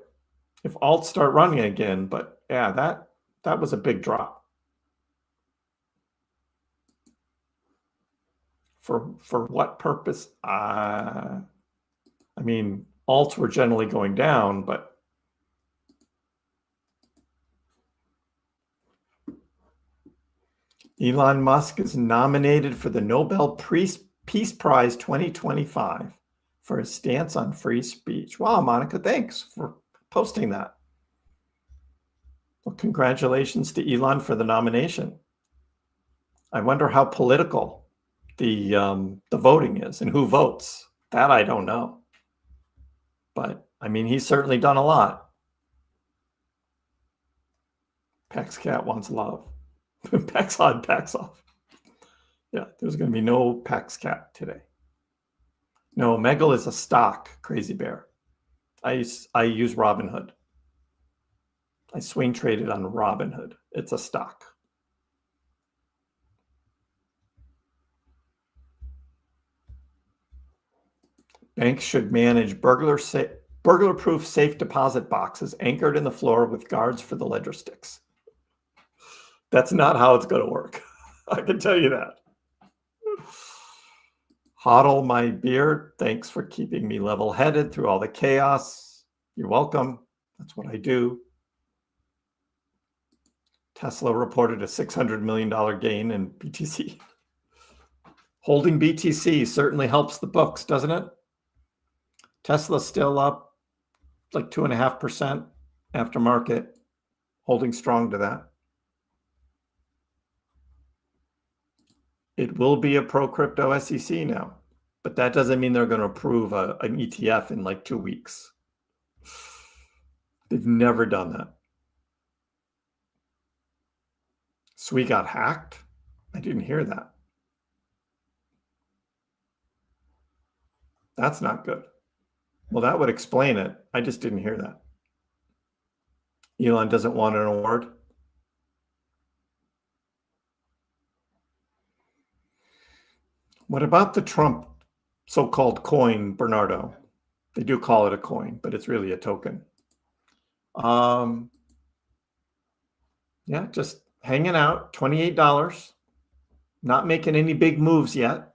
if alts start running again, but yeah, that was a big drop. For what purpose? I mean, alts were generally going down, but Elon Musk is nominated for the Nobel Peace Prize 2025 for his stance on free speech. Wow, Monica, thanks for posting that. Well, congratulations to Elon for the nomination. I wonder how political the voting is and who votes. That I don't know. But I mean, he's certainly done a lot. Pax Cat wants love. Pax on, Pax off. Yeah, there's going to be no Pax Cat today. No, Megal is a stock, Crazy Bear. I use Robinhood. I swing traded on Robinhood. It's a stock. Banks should manage burglar-proof safe deposit boxes anchored in the floor with guards for the ledger sticks. That's not how it's going to work. I can tell you that. Hodl my beard. Thanks for keeping me level-headed through all the chaos. You're welcome. That's what I do. Tesla reported a $600 million gain in BTC. Holding BTC certainly helps the books, doesn't it? Tesla's still up like 2.5% after market, holding strong to that. It will be a pro-crypto SEC now, but that doesn't mean they're going to approve an ETF in like 2 weeks. They've never done that. SWE got hacked? I didn't hear that. That's not good. Well, that would explain it. I just didn't hear that. Elon doesn't want an award. What about the Trump so-called coin, Bernardo? They do call it a coin, but it's really a token. Yeah, just hanging out, $28. Not making any big moves yet.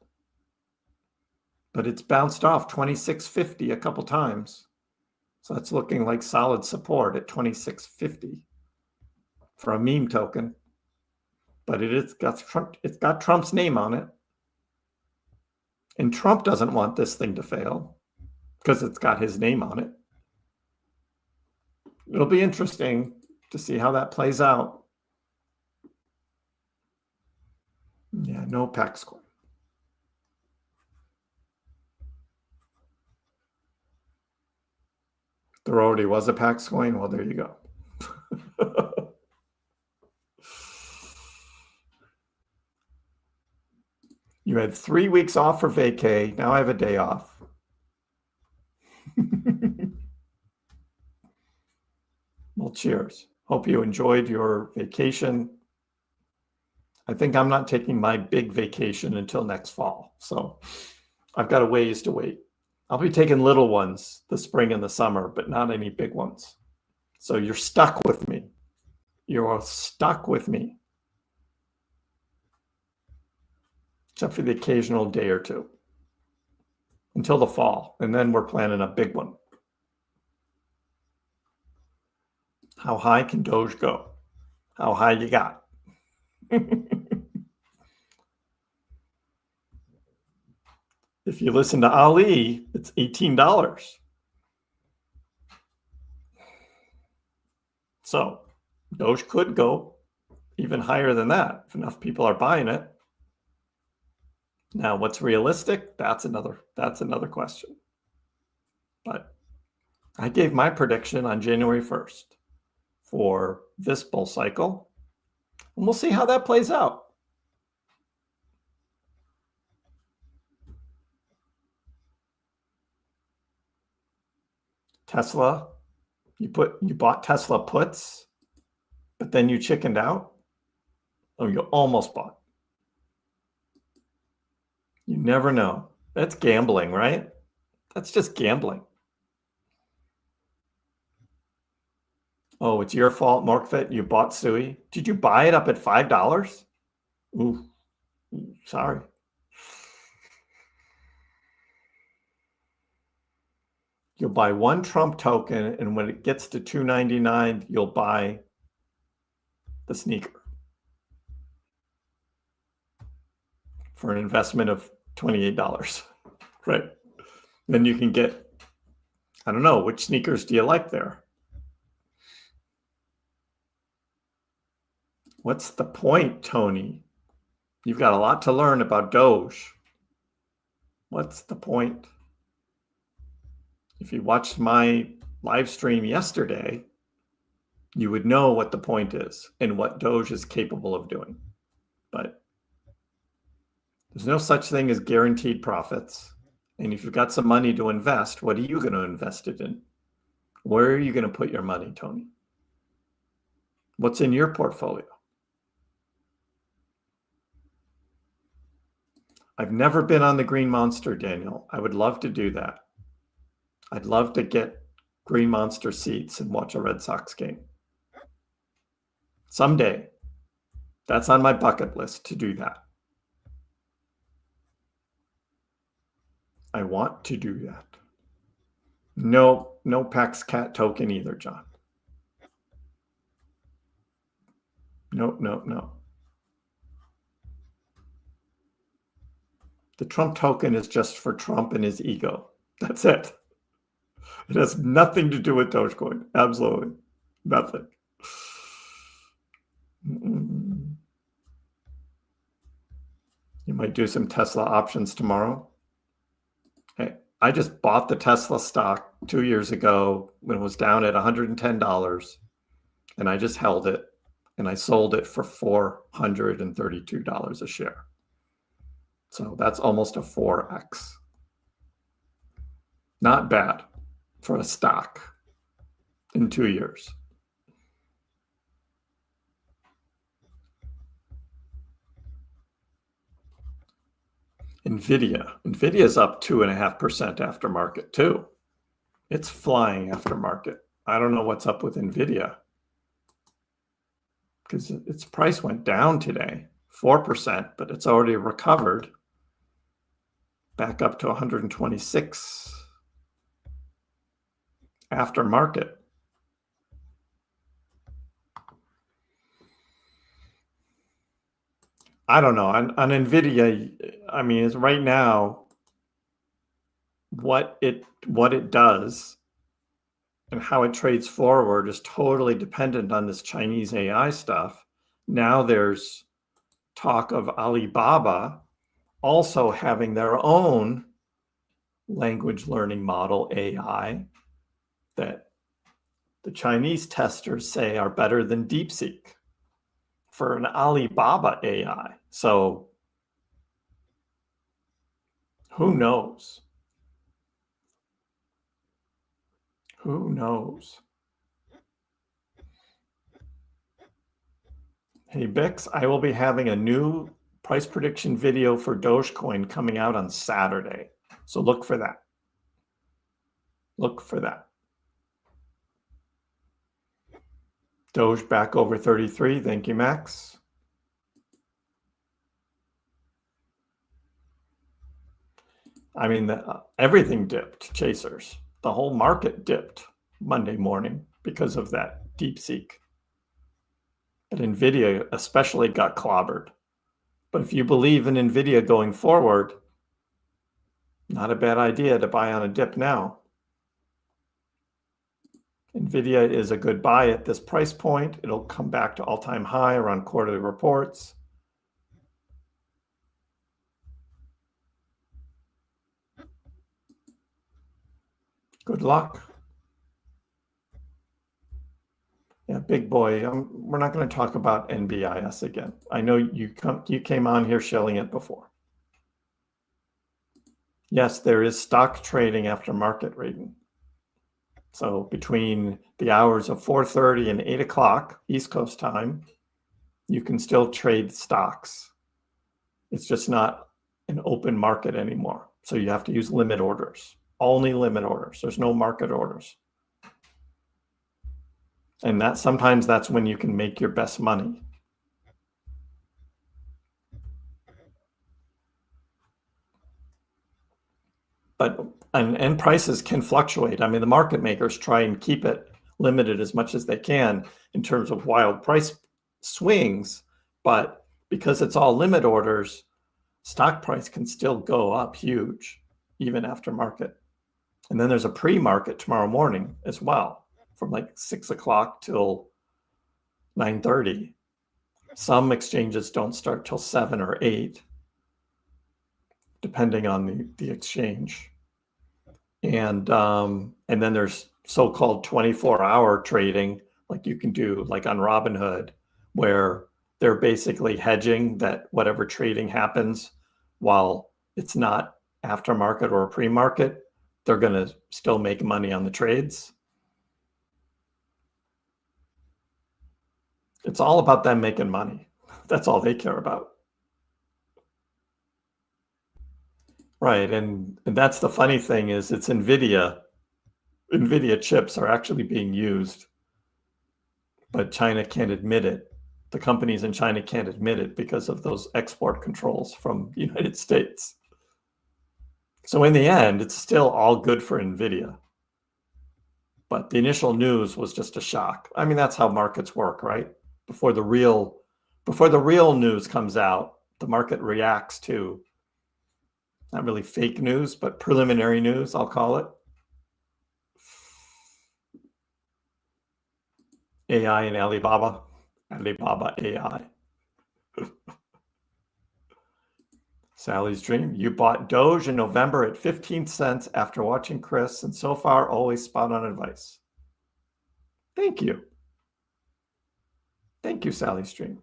But it's bounced off 26.50 a couple times. So that's looking like solid support at 26.50 for a meme token. But it's got Trump's name on it. And Trump doesn't want this thing to fail because it's got his name on it. It'll be interesting to see how that plays out. Yeah, no Pax coin. There already was a Pax coin. Well, there you go. You had 3 weeks off for vacay. Now I have a day off. Well, cheers. Hope you enjoyed your vacation. I think I'm not taking my big vacation until next fall. So I've got a ways to wait. I'll be taking little ones the spring and the summer, but not any big ones. So you're stuck with me. You're stuck with me. Except for the occasional day or two. Until the fall. And then we're planning a big one. How high can Doge go? How high you got? If you listen to Ali, it's $18. So Doge could go even higher than that if enough people are buying it. Now, what's realistic? That's another question. But I gave my prediction on January 1st for this bull cycle, and we'll see how that plays out. Tesla, you bought Tesla puts but then you chickened out. Oh, you almost bought. You never know. That's gambling, right? That's just gambling. Oh, it's your fault, Morkfit. You bought Sui. Did you buy it up at $5? Ooh, sorry. You'll buy one Trump token, and when it gets to $2.99, you'll buy the sneaker for an investment of $28, right? Then you can get, I don't know, which sneakers do you like there? What's the point, Tony? You've got a lot to learn about Doge. What's the point? If you watched my live stream yesterday, you would know what the point is and what Doge is capable of doing. But there's no such thing as guaranteed profits. And if you've got some money to invest, what are you going to invest it in? Where are you going to put your money, Tony? What's in your portfolio? I've never been on the Green Monster, Daniel. I would love to do that. I'd love to get Green Monster seats and watch a Red Sox game. Someday. That's on my bucket list to do that. I want to do that. No Pax Cat token either, John. No. The Trump token is just for Trump and his ego. That's it. It has nothing to do with Dogecoin. Absolutely nothing. You might do some Tesla options tomorrow. Hey, I just bought the Tesla stock 2 years ago when it was down at $110, and I just held it, and I sold it for $432 a share. So that's almost a 4x. Not bad for a stock in 2 years. Nvidia is up 2.5% after market too. It's flying after market. I don't know what's up with Nvidia because its price went down today, 4%, but it's already recovered back up to 126 after market. I don't know. On Nvidia, I mean, it's right now what it does and how it trades forward is totally dependent on this Chinese AI stuff. Now there's talk of Alibaba also having their own language learning model AI that the Chinese testers say are better than DeepSeek for an Alibaba AI. So who knows? Who knows? Hey, Bix, I will be having a new price prediction video for Dogecoin coming out on Saturday. So look for that. Look for that. Doge back over 33. Thank you, Max. I mean, everything dipped, chasers. The whole market dipped Monday morning because of that DeepSeek. But Nvidia especially got clobbered. But if you believe in Nvidia going forward, not a bad idea to buy on a dip now. Nvidia is a good buy at this price point. It'll come back to all-time high around quarterly reports. Good luck. Yeah, big boy. We're not going to talk about NBIS again. I know you came on here shilling it before. Yes, there is stock trading after market rating. So between the hours of 4:30 and 8 o'clock East Coast time, you can still trade stocks. It's just not an open market anymore. So you have to use limit orders, only limit orders. There's no market orders. And that sometimes that's when you can make your best money. But and prices can fluctuate. I mean, the market makers try and keep it limited as much as they can in terms of wild price swings, but because it's all limit orders, stock price can still go up huge even after market. And then there's a pre-market tomorrow morning as well, from like 6 o'clock till 9:30. Some exchanges don't start till 7 or 8, depending on the exchange. And then there's so-called 24-hour trading, like you can do like on Robinhood, where they're basically hedging that whatever trading happens while it's not aftermarket or pre-market, they're going to still make money on the trades. It's all about them making money. That's all they care about. Right, and that's the funny thing is it's Nvidia. Nvidia chips are actually being used, but China can't admit it. The companies in China can't admit it because of those export controls from the United States. So in the end, it's still all good for Nvidia. But the initial news was just a shock. I mean, that's how markets work, right? Before the real news comes out, the market reacts to not really fake news, but preliminary news, I'll call it. AI and Alibaba AI. Sally's dream. You bought Doge in November at 15 cents after watching Kriss, and so far always spot on advice. Thank you. Thank you, Sally's dream.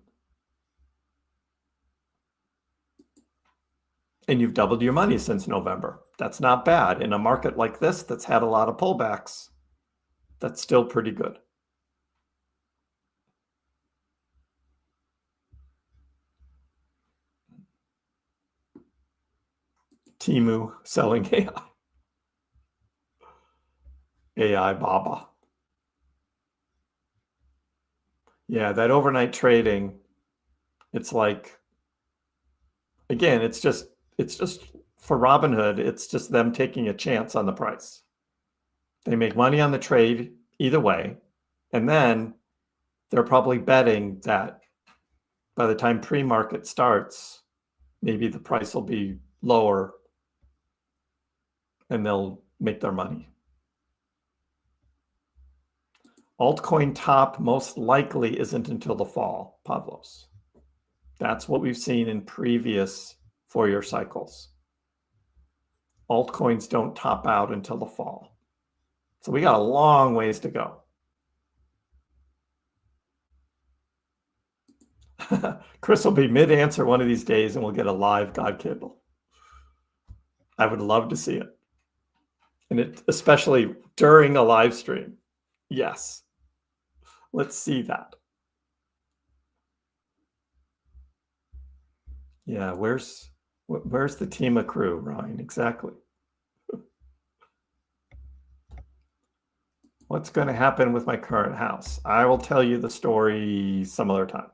And you've doubled your money since November. That's not bad. In a market like this that's had a lot of pullbacks, that's still pretty good. Temu selling AI. AI Baba. Yeah, that overnight trading, it's like, again, it's just for Robinhood, it's just them taking a chance on the price. They make money on the trade either way. And then they're probably betting that by the time pre-market starts, maybe the price will be lower and they'll make their money. Altcoin top most likely isn't until the fall, Pavlos. That's what we've seen in previous four-year cycles. Altcoins don't top out until the fall. So we got a long ways to go. Kriss will be mid-answer one of these days and we'll get a live God Kindle. I would love to see it. And it, especially during a live stream. Yes. Let's see that. Yeah, where's the team of crew, Ryan? Exactly. What's going to happen with my current house? I will tell you the story some other time.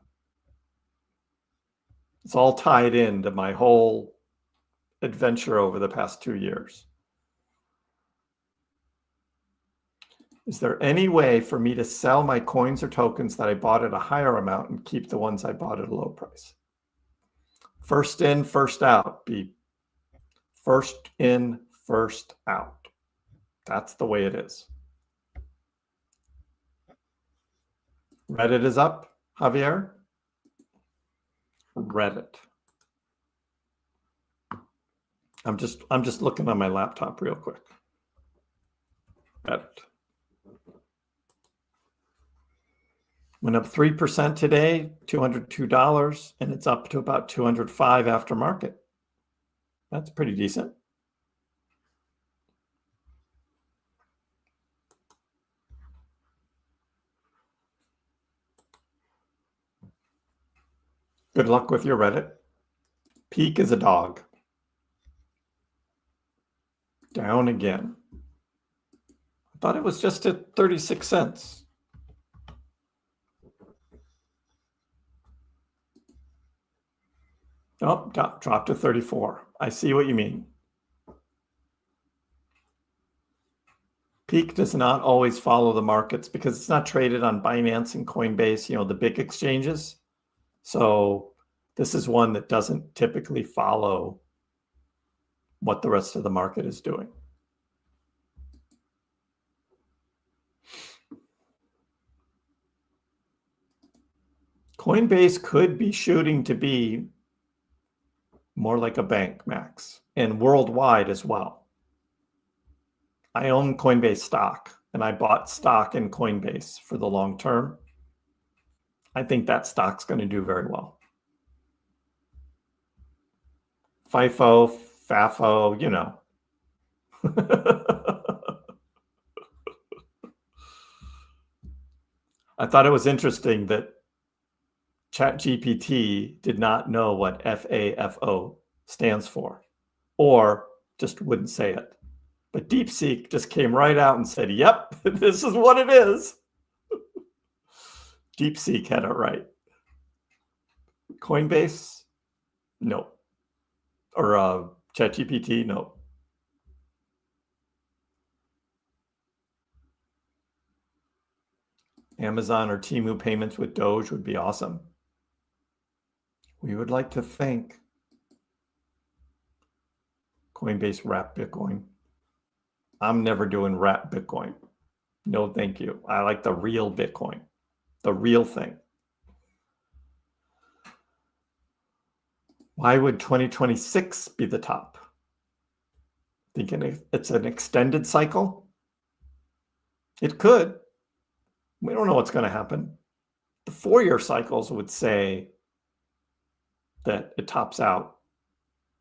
It's all tied into my whole adventure over the past 2 years. Is there any way for me to sell my coins or tokens that I bought at a higher amount and keep the ones I bought at a low price? First in, first out. Be first in, first out. That's the way it is. Reddit is up, Javier. Reddit. I'm just looking on my laptop real quick. Reddit. Went up 3% today, $202, and it's up to about $205 after market. That's pretty decent. Good luck with your Reddit. Peak is a dog. Down again. I thought it was just at 36 cents. Oh, dropped to 34. I see what you mean. Peak does not always follow the markets because it's not traded on Binance and Coinbase, the big exchanges. So this is one that doesn't typically follow what the rest of the market is doing. Coinbase could be shooting to be more like a bank, Max, and worldwide as well. I own Coinbase stock, and I bought stock in Coinbase for the long term. I think that stock's going to do very well. FIFO, FAFO, I thought it was interesting that ChatGPT did not know what FAFO stands for, or just wouldn't say it. But DeepSeek just came right out and said, yep, this is what it is. DeepSeek had it right. Coinbase, no. Or ChatGPT, no. Amazon or Temu payments with Doge would be awesome. We would like to thank Coinbase wrap Bitcoin. I'm never doing wrap Bitcoin. No, thank you. I like the real Bitcoin, the real thing. Why would 2026 be the top? Thinking it's an extended cycle? It could. We don't know what's going to happen. The 4-year cycles would say that it tops out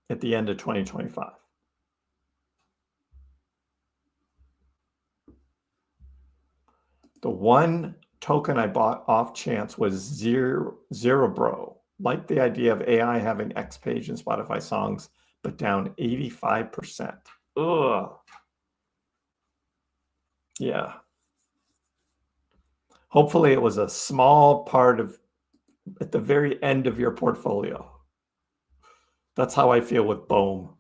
at the end of 2025. The one token I bought off chance was Zerobro. Like the idea of AI having X page in Spotify songs, but down 85%. Ugh. Yeah. Hopefully it was a small part of at the very end of your portfolio. That's how I feel with Bohm.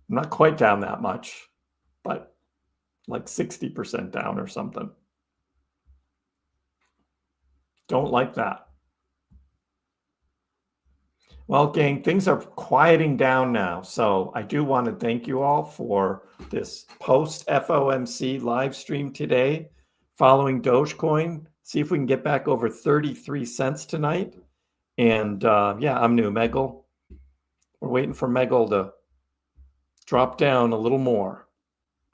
I'm not quite down that much, but like 60% down or something. Don't like that. Well, gang, things are quieting down now. So I do want to thank you all for this post-FOMC live stream today following Dogecoin. See if we can get back over 33 cents tonight. And yeah, I'm new, Megal. We're waiting for Megal to drop down a little more.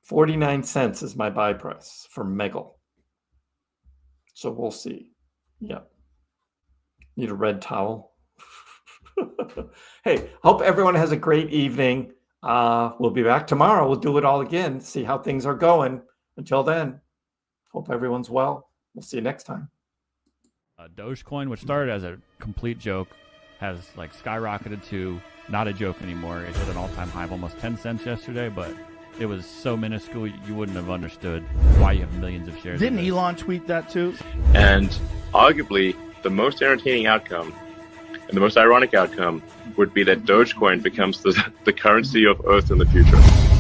49 cents is my buy price for Megal. So we'll see. Yep. Need a red towel. Hey, hope everyone has a great evening. We'll be back tomorrow. We'll do it all again, see how things are going. Until then, hope everyone's well. We'll see you next time. Dogecoin, which started as a complete joke, has like skyrocketed to not a joke anymore. It hit an all-time high of almost 10 cents yesterday, but it was so minuscule you wouldn't have understood why you have millions of shares. Didn't Elon tweet that too? And arguably, the most entertaining outcome and the most ironic outcome would be that Dogecoin becomes the currency of Earth in the future.